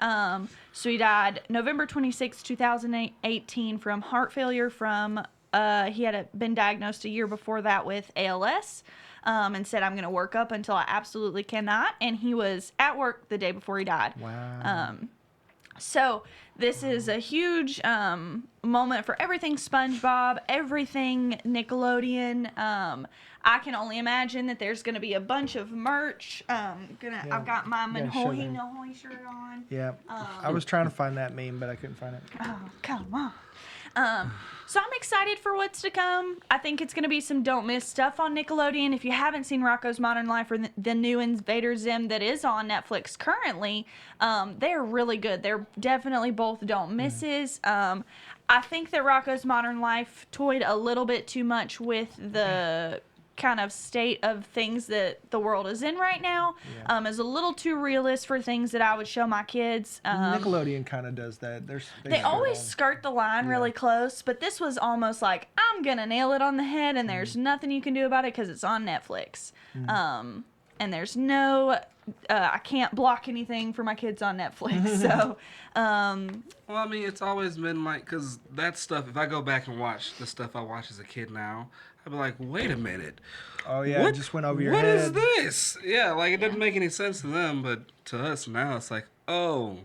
So he died November 26, 2018 from heart failure from he had been diagnosed a year before that with ALS. And said, I'm going to work up until I absolutely cannot. And he was at work the day before he died. Wow. So this is a huge moment for everything SpongeBob, everything Nickelodeon. I can only imagine that there's going to be a bunch of merch. I've got my Manhohi Nohoi shirt on. Yeah. I was trying to find that meme, but I couldn't find it. Oh, come on. So I'm excited for what's to come. I think it's going to be some don't miss stuff on Nickelodeon. If you haven't seen Rocko's Modern Life or the new Invader Zim that is on Netflix currently, they're really good. They're definitely both don't misses. I think that Rocko's Modern Life toyed a little bit too much with the kind of state of things that the world is in right now. Is a little too realist for things that I would show my kids. Nickelodeon kind of does that. They always skirt the line really close, but this was almost like, I'm gonna nail it on the head and there's nothing you can do about it because it's on Netflix. And there's no I can't block anything for my kids on Netflix. So well, I mean, it's always been like, because that stuff, if I go back and watch the stuff I watched as a kid now, I'd be like, wait a minute. Oh, yeah, it just went over your head. What is this? Yeah, like, it doesn't make any sense to them, but to us now, it's like, oh,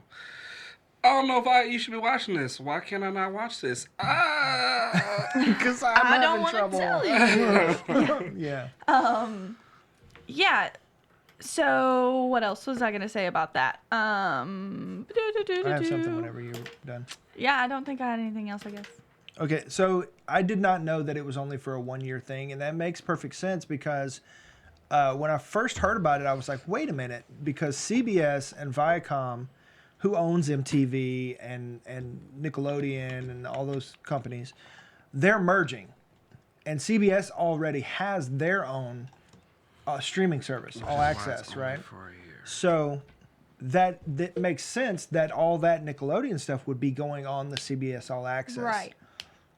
I don't know if you should be watching this. Why can't I not watch this? Because I don't want to tell you. Yeah. Yeah. So what else was I gonna say about that? I have something whenever you're done. Yeah, I don't think I had anything else, I guess. Okay, so I did not know that it was only for a 1-year thing, and that makes perfect sense because when I first heard about it, I was like, wait a minute, because CBS and Viacom, who owns MTV and Nickelodeon and all those companies, they're merging. And CBS already has their own streaming service, All Access, right? So that makes sense that all that Nickelodeon stuff would be going on the CBS All Access. Right.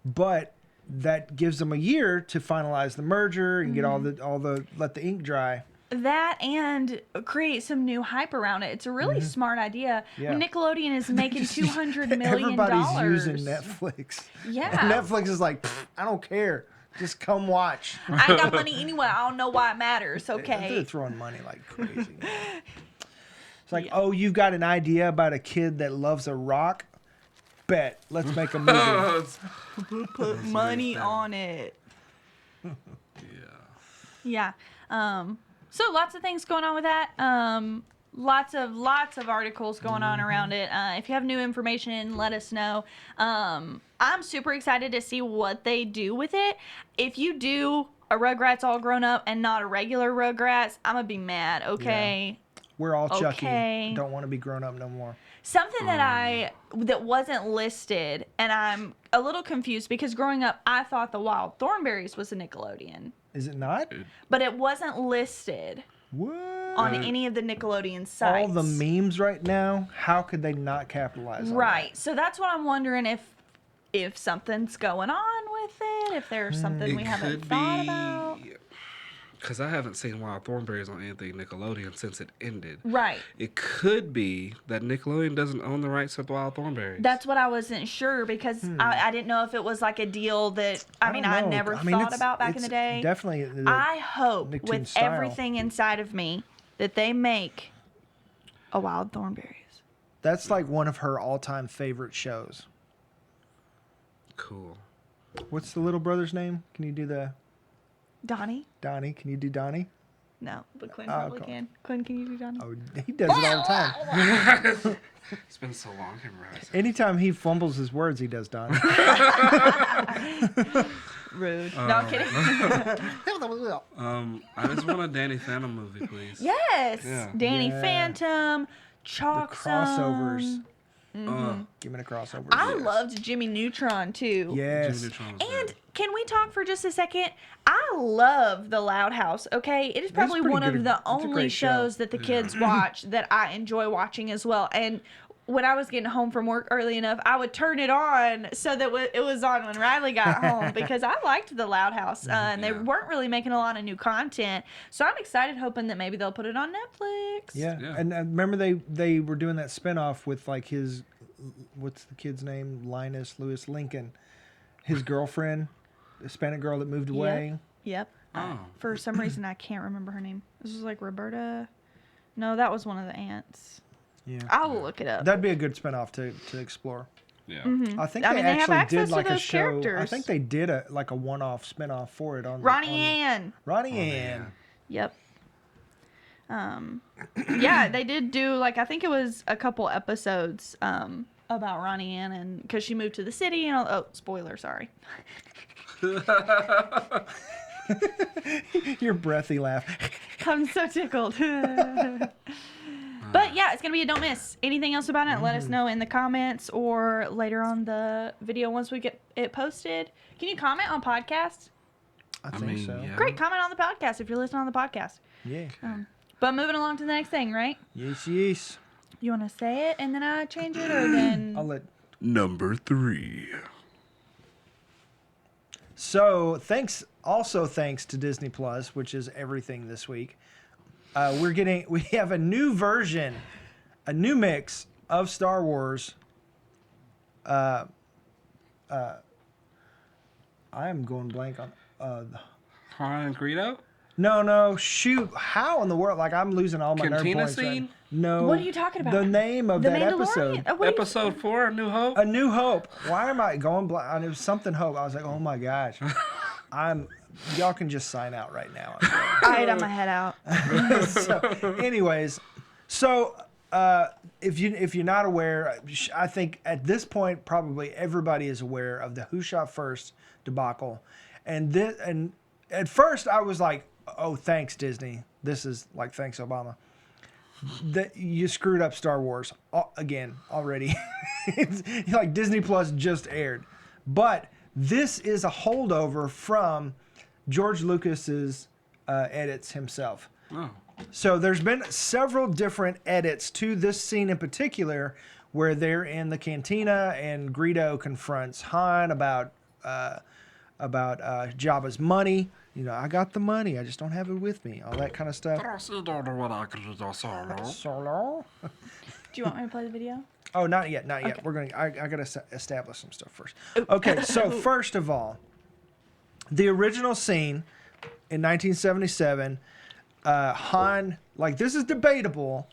But that gives them a year to finalize the merger and get all the let the ink dry. That and create some new hype around it. It's a really smart idea. Yeah. I mean, Nickelodeon is making $200 million. Everybody's using Netflix. Yeah. And Netflix is like, I don't care. Just come watch. I ain't got money anyway. I don't know why it matters. Okay. They're throwing money like crazy. It's like, oh, you've got an idea about a kid that loves a rock? Bet. Let's make a movie. Put money on it. Yeah. So lots of things going on with that. Lots of articles going on around it. If you have new information, let us know. I'm super excited to see what they do with it. If you do a Rugrats all grown up and not a regular Rugrats, I'm gonna be mad. Okay. Yeah. We're all Chucky. Okay. Don't want to be grown up no more. Something that wasn't listed, and I'm a little confused because growing up, I thought the Wild Thornberrys was a Nickelodeon. Is it not? But it wasn't listed What? on any of the Nickelodeon sites. All the memes right now, how could they not capitalize on Right. that? So that's what I'm wondering if something's going on with it, if there's something we haven't thought about. Because I haven't seen Wild Thornberrys on anything Nickelodeon since it ended. Right. It could be that Nickelodeon doesn't own the rights to Wild Thornberrys. That's what I wasn't sure because I didn't know if it was like a deal that, I never thought about back in the day. Definitely. I hope Nicktoons with style. everything inside of me that they make a Wild Thornberrys. That's like one of her all-time favorite shows. Cool. What's the little brother's name? Can you do the... Donnie? Donnie? Can you do Donnie? No, but Quinn probably can. Quinn, can you do Donnie? Oh, he does it all the time. It's been so long, I can't remember. Anytime he fumbles his words, he does Donnie. Rude. No, I'm kidding. I just want a Danny Phantom movie, please. Yes. Yeah. Danny Yeah. Phantom, Chalk Crossovers. Zone. Give me the crossovers. I loved Jimmy Neutron too. Yes. Jimmy Neutron was And great. can we talk for just a second? I love The Loud House, okay? It is probably pretty one good. of the It's a only great show. shows that the kids watch that I enjoy watching as well. And when I was getting home from work early enough, I would turn it on so that it was on when Riley got home because I liked The Loud House. And they weren't really making a lot of new content. So I'm excited, hoping that maybe they'll put it on Netflix. Yeah. Yeah. And remember they were doing that spinoff with like his, what's the kid's name? Linus Lewis Lincoln. His girlfriend, the Hispanic girl that moved away. Yep. Oh. For some reason, I can't remember her name. This was like Roberta. No, that was one of the aunts. Yeah. I will look it up. That'd be a good spinoff to explore. Yeah. I think I they mean, they have actually access did to like a those show. I characters. think they did a one-off spinoff for it on Ronnie on- Ann. Ronnie Ann. Yep. Yeah, they did do like I think it was a couple episodes about Ronnie Ann and because she moved to the city and all, oh spoiler sorry. Your breathy laugh. I'm so tickled. But yeah, it's gonna be a don't miss. Anything else about it? Let us know in the comments or later on the video once we get it posted. Can you comment on podcasts? I think mean, so. yeah. Great, comment on the podcast if you're listening on the podcast. Yeah. But moving along to the next thing, right? Yes. You want to say it and then I change it, or then? I'll let. Number 3. So thanks to Disney Plus, which is everything this week. We have a new version, a new mix of Star Wars. I am going blank on. Han and Greedo? No, shoot! How in the world? Like I'm losing all my nerd Cantina points. Right scene? now. No. What are you talking about? The name of The that Mandalorian? episode. Oh, what are you- Episode 4, A New Hope? A New Hope. Why am I going blank? It was something Hope. I was like, oh my gosh. Y'all can just sign out right now. I ate my head out. Anyways, if you're not aware, I think at this point probably everybody is aware of the Who Shot First debacle, and at first I was like, oh thanks Disney, this is like thanks Obama, that you screwed up Star Wars again already. It's like Disney Plus just aired, but this is a holdover from George Lucas's edits himself. Oh. So there's been several different edits to this scene in particular where they're in the cantina and Greedo confronts Han about Jabba's money. You know, I got the money, I just don't have it with me. All that kind of stuff. Solo? Do you want me to play the video? Oh, not yet. Okay. I gotta establish some stuff first. Okay, so first of all, the original scene in 1977, Han, like this is debatable,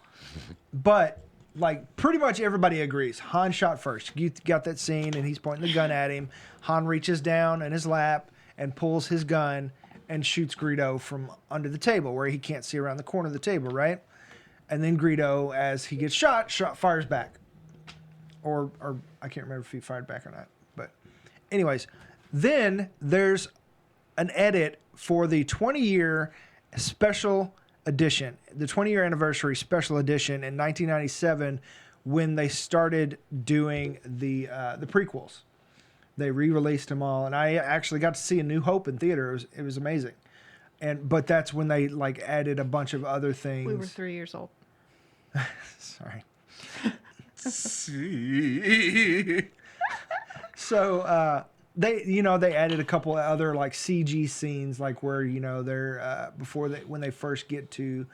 but like pretty much everybody agrees. Han shot first. You got that scene, and he's pointing the gun at him. Han reaches down in his lap and pulls his gun and shoots Greedo from under the table where he can't see around the corner of the table, right? And then Greedo, as he gets shot fires back. Or I can't remember if he fired back or not. But anyways, then there's an edit for the 20-year special edition, the 20-year anniversary special edition in 1997 when they started doing the prequels. They re-released them all, and I actually got to see A New Hope in theater. It was amazing. But that's when they like added a bunch of other things. We were 3 years old. Sorry. See. So they added a couple of other like CG scenes, like where they're when they first get to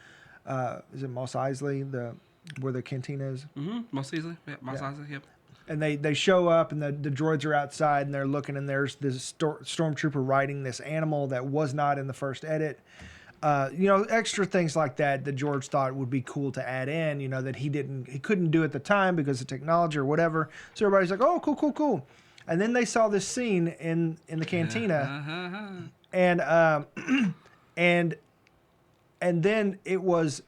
is it Mos Eisley, where the cantina is, Most easily. Yeah, Most Eisley, yep. and they show up and the droids are outside and they're looking, and there's this stormtrooper riding this animal that was not in the first edit. Extra things like that George thought would be cool to add in, that he couldn't do at the time because of technology or whatever. So everybody's like, oh, cool. And then they saw this scene in the cantina, and and then it was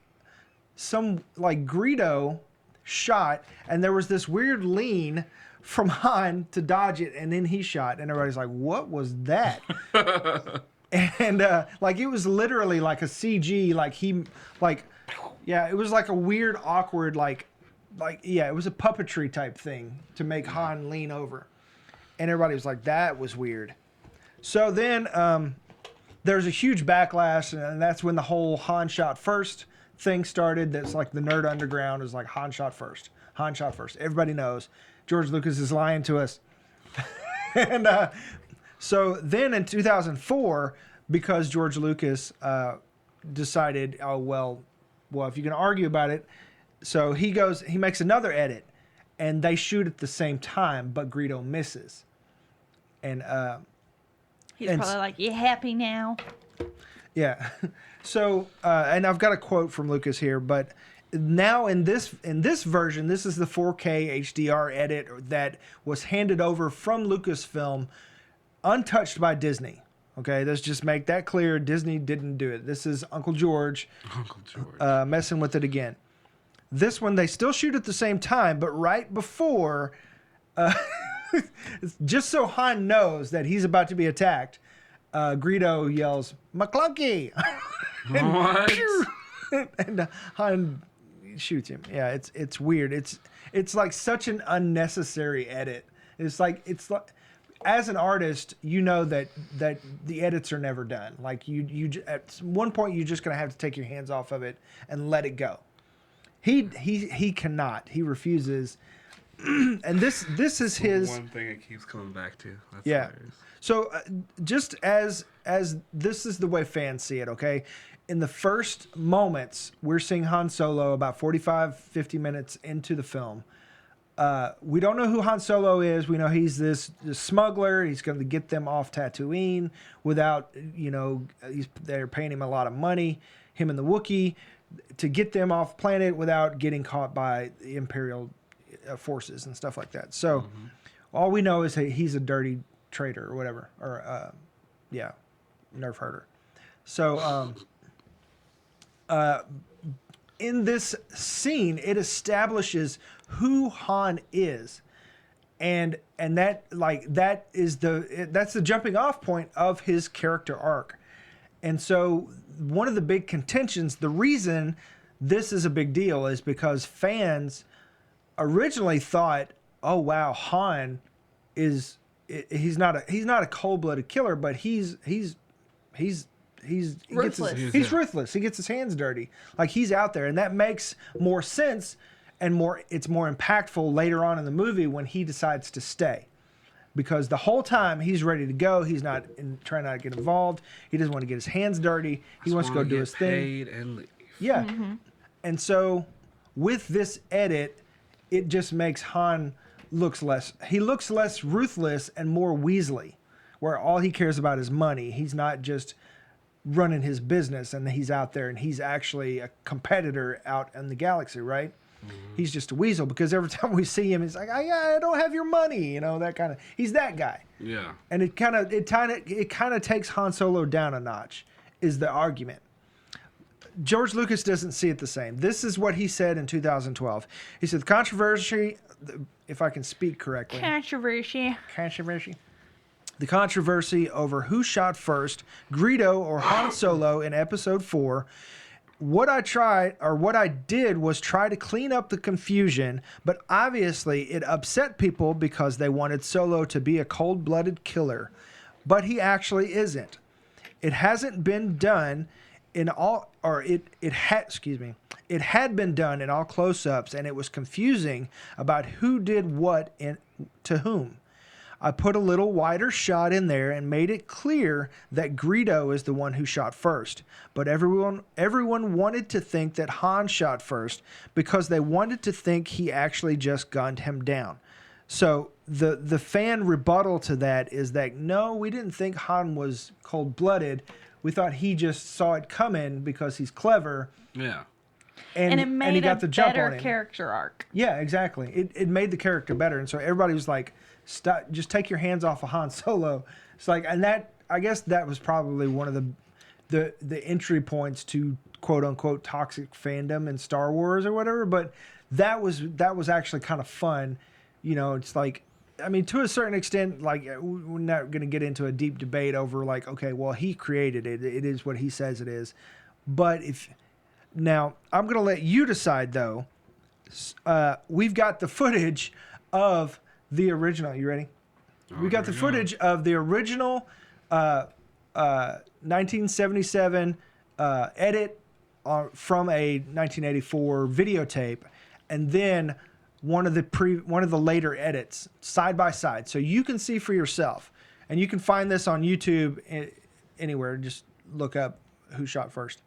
some like Greedo shot, and there was this weird lean from Han to dodge it, and then he shot, and everybody's like, "What was that?" And like it was literally like a CG, it was like a weird, awkward, it was a puppetry type thing to make Han lean over, and everybody was like, "That was weird." So then there's a huge backlash, and that's when the whole Han shot first thing started. That's like the nerd underground is like Han shot first. Han shot first. Everybody knows George Lucas is lying to us. And so then in 2004, because George Lucas decided, if you're going to argue about it, so he makes another edit, and they shoot at the same time, but Greedo misses. And He's probably like, "You happy now?" yeah. So, and I've got a quote from Lucas here, but now in this version, this is the 4K HDR edit that was handed over from Lucasfilm, untouched by Disney. Okay, let's just make that clear. Disney didn't do it. This is Uncle George messing with it again. This one, they still shoot at the same time, but right before, just so Han knows that he's about to be attacked, Greedo yells, "McClunky!" and Han shoots him. Yeah, it's weird. It's like such an unnecessary edit. It's like as an artist, you know that the edits are never done. Like you at one point you're just gonna have to take your hands off of it and let it go. He cannot. He refuses. And this is his one thing it keeps coming back to. That's yeah. hilarious. So just as this is the way fans see it, okay? In the first moments, we're seeing Han Solo about 45, 50 minutes into the film. We don't know who Han Solo is. We know he's this smuggler. He's going to get them off Tatooine without, they're paying him a lot of money, him and the Wookiee, to get them off planet without getting caught by the Imperial forces and stuff like that. So all we know is that he's a dirty traitor or whatever, or nerf herder. So in this scene, it establishes who Han is, and that's the jumping off point of his character arc. And so one of the big contentions, the reason this is a big deal, is because fans originally thought, "Oh wow, Han he's not a cold-blooded killer, but he's Ruthless. He's ruthless. He gets his hands dirty. Like he's out there," and that makes more sense and it's more impactful later on in the movie when he decides to stay, because the whole time he's ready to go. He's trying not to get involved. He doesn't want to get his hands dirty. He wants to go do his thing. Paid and leave. Yeah, and so with this edit, it just makes Han looks less ruthless and more Weasley, where all he cares about is money. He's not just running his business, and he's out there and he's actually a competitor out in the galaxy, right? He's just a weasel, because every time we see him, he's like, I don't have your money, that kind of. He's that guy. Yeah. And it kind of takes Han Solo down a notch, is the argument. George Lucas doesn't see it the same. This is what he said in 2012. He said, "The controversy, if I can speak correctly. Controversy. The controversy over who shot first, Greedo or Han Solo in Episode 4. What I did was try to clean up the confusion, but obviously it upset people because they wanted Solo to be a cold-blooded killer, but he actually isn't. It hasn't been done in all, or it had been done in all close-ups, and it was confusing about who did what to whom. I put a little wider shot in there and made it clear that Greedo is the one who shot first. But everyone wanted to think that Han shot first because they wanted to think he actually just gunned him down." So the fan rebuttal to that is that, no, we didn't think Han was cold-blooded. We thought he just saw it coming because he's clever. Yeah. And it made he got the jump on better him. character arc. Yeah, exactly. It made the character better. And so everybody was like, "Stop, just take your hands off of Han Solo." It's like, and that, I guess that was probably one of the entry points to quote unquote toxic fandom in Star Wars or whatever. But that was actually kind of fun. You know, it's like, I mean, to a certain extent, like, we're not going to get into a deep debate over, like, okay, well, he created it. It is what he says it is. But now, I'm going to let you decide, though. We've got the footage of the original. You ready? We got the footage of the original 1977 edit from a 1984 videotape, and then one of the later edits side by side, so you can see for yourself. And you can find this on YouTube anywhere. Just look up Who Shot First.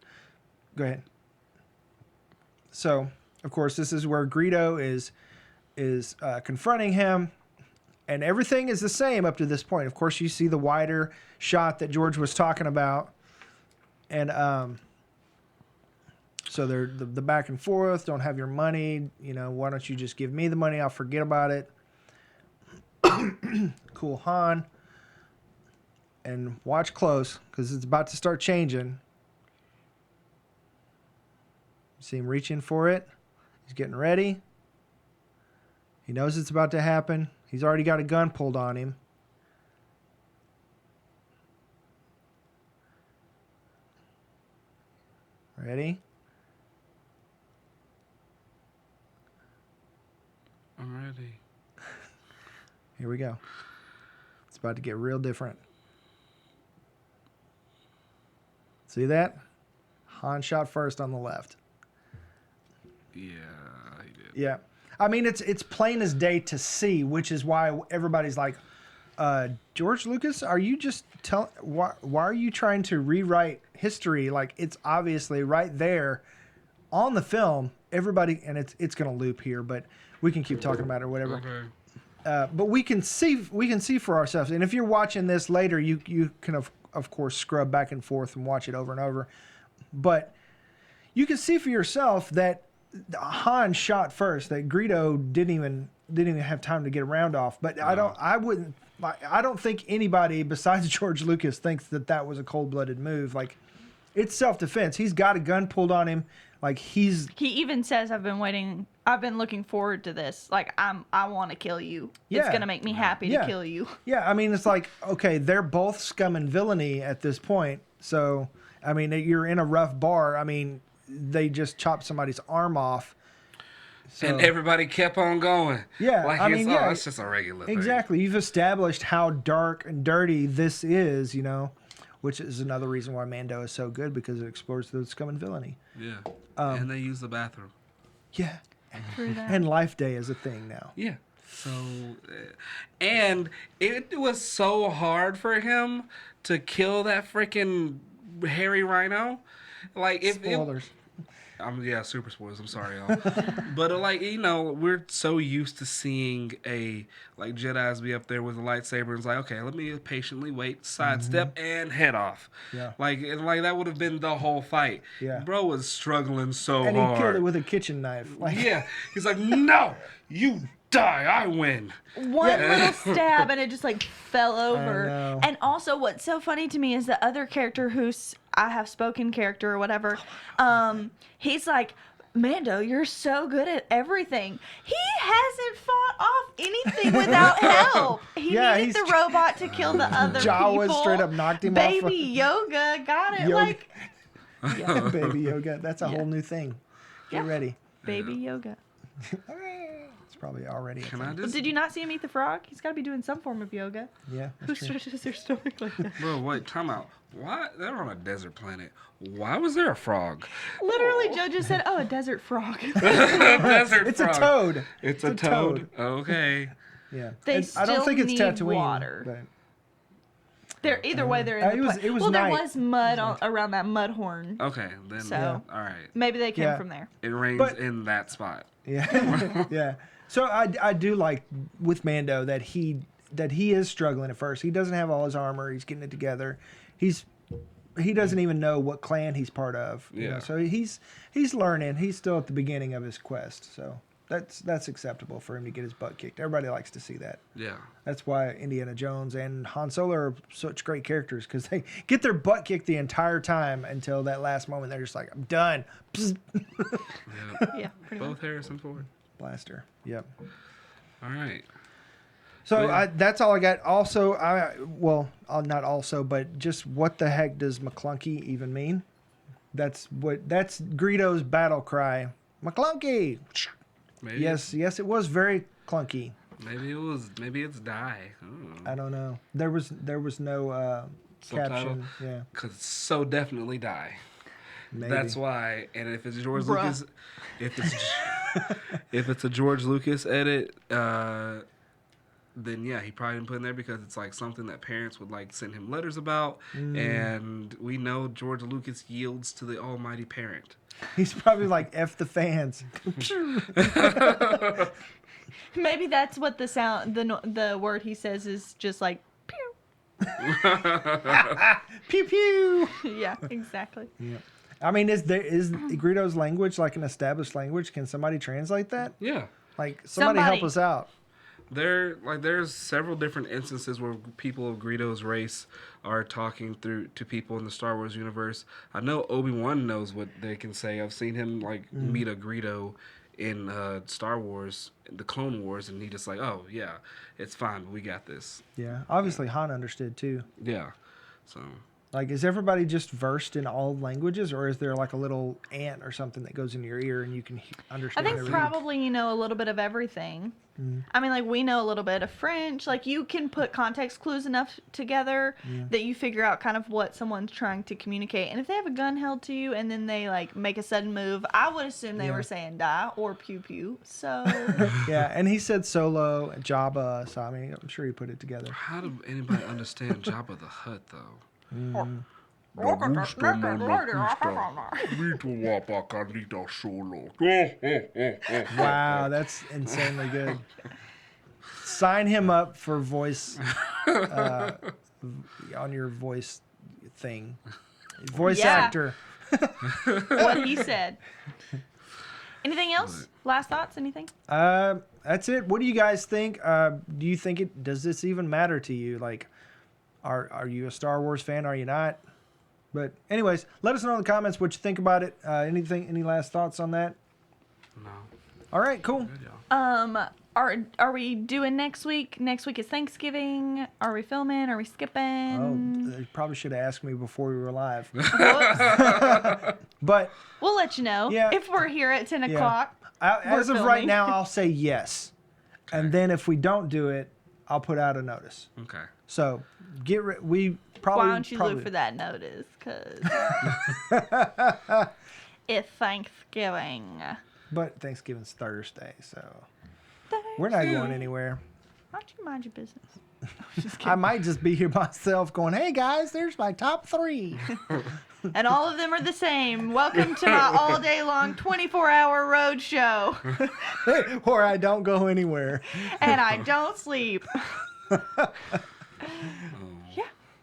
Go ahead. So, of course, this is where Greedo is confronting him, and everything is the same up to this point. Of course, you see the wider shot that George was talking about, and so they're the back and forth. Don't have your money. You know, why don't you just give me the money? I'll forget about it. Cool Han. And watch close, because it's about to start changing. See him reaching for it. He's getting ready. He knows it's about to happen. He's already got a gun pulled on him. Ready? I'm ready. Here we go. It's about to get real different. See that? Han shot first on the left. Yeah, he did. Yeah. I mean, it's plain as day to see, which is why everybody's like, George Lucas, are you just why are you trying to rewrite history? Like, it's obviously right there on the film. Everybody, and it's going to loop here, but we can keep talking about it or whatever. Okay. But we can see for ourselves. And if you're watching this later, you can of course scrub back and forth and watch it over and over. But you can see for yourself that Han shot first. That Greedo didn't even have time to get a round off. But no. I don't think anybody besides George Lucas thinks that was a cold-blooded move. Like, it's self-defense. He's got a gun pulled on him. Like, he even says, I've been looking forward to this. Like, I want to kill you. Yeah. It's going to make me happy to kill you. Yeah, I mean, it's like, okay, they're both scum and villainy at this point. So, I mean, you're in a rough bar. I mean, they just chopped somebody's arm off. So, and everybody kept on going. Yeah, like, it's just a regular thing. Exactly. You've established how dark and dirty this is, you know, which is another reason why Mando is so good, because it explores the scum and villainy. Yeah. And they use the bathroom. Yeah. And Life Day is a thing now. Yeah. So, and it was so hard for him to kill that freaking hairy rhino. Like, Spoilers. Super spoilers. I'm sorry, y'all. But like, you know, we're so used to seeing like Jedis be up there with a lightsaber, and it's like, okay, let me patiently wait, sidestep, and head off. Yeah. Like that would have been the whole fight. Yeah. Bro was struggling so hard. And he killed it with a kitchen knife. Like, yeah. He's like, no, you die, I win. One little stab and it just like fell over. I know. And also what's so funny to me is the other character who's I have spoken character or whatever, he's like, Mando, you're so good at everything. He hasn't fought off anything without help. He needed the robot to kill the other Jawa people. straight up knocked him Baby off. Yoga got it. Yoga. Like, yeah, Baby Yoga. That's a whole new thing. Get ready. Baby Yoga. It's probably already a thing. Did you not see him eat the frog? He's got to be doing some form of yoga. Yeah. Who stretches their stomach like that? Bro, wait, time out. Why? They're on a desert planet. Why was there a frog? Literally, Joe just said, "Oh, a desert frog." Desert It's frog. a toad. It's a toad. Okay. Yeah. They I don't think it's need Tatooine. water. But They're either way. They're in it was well, night. there was mud around that mud horn. Okay, then. So, all right. Maybe they came from there. It rains in that spot. Yeah. Yeah. So I do like with Mando that he is struggling at first. He doesn't have all his armor. He's getting it together. He doesn't even know what clan he's part of. You know? So he's learning. He's still at the beginning of his quest. So That's acceptable for him to get his butt kicked. Everybody likes to see that. Yeah. That's why Indiana Jones and Han Solo are such great characters, because they get their butt kicked the entire time until that last moment. They're just like, I'm done. Psst. Yeah, pretty Both much. Harrison Ford. Blaster. Yep. All right. So Yeah. that's all I got. Also, not also, but just what the heck does McClunky even mean? That's Greedo's battle cry. McClunky. Maybe. Yes, it was very clunky. Maybe it's die. I don't know. There was no Subtitle? caption. Yeah, Cause it's so definitely die. maybe. That's why. And if it's George Bruh. Lucas, if it's a George Lucas edit, then yeah, he probably didn't put in there because it's like something that parents would like send him letters about, and we know George Lucas yields to the almighty parent. He's probably like F the fans. Maybe that's what the sound, the word he says is just like pew. Pew pew. Yeah, exactly. Yeah. I mean, is Greedo's language like an established language? Can somebody translate that? Yeah. Like somebody help Somebody. us out. There's several different instances where people of Greedo's race are talking to people in the Star Wars universe. I know Obi-Wan knows what they can say. I've seen him meet a Greedo in Star Wars, the Clone Wars, and he just like, oh yeah, it's fine, we got this. Yeah. Obviously, Han understood too. Yeah. So Like, is everybody just versed in all languages, or is there like a little ant or something that goes into your ear and you can I understand think everything? probably you know a little bit of everything. I mean, like we know a little bit of French. Like you can put context clues enough together that you figure out kind of what someone's trying to communicate. And if they have a gun held to you and then they like make a sudden move, I would assume they Yeah. were saying die or pew pew. So Yeah, and he said Solo, Jabba, so I mean, I'm sure he put it together. how did anybody understand Jabba the Hutt though? Wow, that's insanely good. Sign him up for voice on your voice thing. Voice Yeah. actor. what he said. Anything else? Last thoughts? Anything? That's it. What do you guys think? Do you think does this even matter to you? Like, are you a Star Wars fan? Are you not? But anyways, let us know in the comments what you think about it. Any last thoughts on that? No. All right, cool. Good, y'all. Are we doing next week? Next week is Thanksgiving. Are we filming? Are we Oh, skipping? they probably should have asked me before we were live. Whoops. But We'll let you know Yeah. if we're here at 10 Yeah. o'clock. as of right filming. now, I'll say yes. And then if we don't do it, I'll put out a notice. Okay. So we probably. Why don't you probably, look for that notice? Because it's Thanksgiving. But Thanksgiving's Thursday, so we're not going anywhere. Why don't you mind your business? I might just be here myself going, hey guys, there's my top 3. And all of them are the same. Welcome to my all day long 24-hour road show. Or I don't go anywhere. And I don't sleep.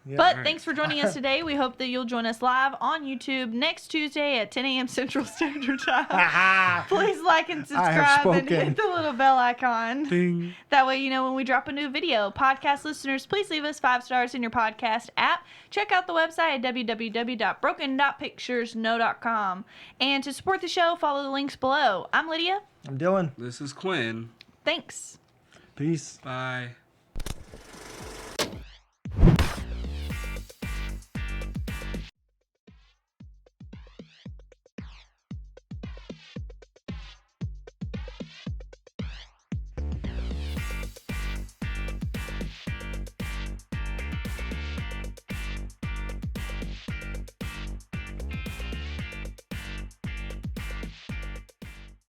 Yeah. But thanks for joining us today. We hope that you'll join us live on YouTube next Tuesday at 10 a.m. Central Standard Time. Please like and subscribe and spoken. hit the little bell icon. Ding. That way you know when we drop a new video. Podcast listeners, please leave us 5 stars in your podcast app. Check out the website at www.broken.picturesno.com. And to support the show, follow the links below. I'm Lydia. I'm Dylan. This is Quinn. Thanks. Peace. Bye.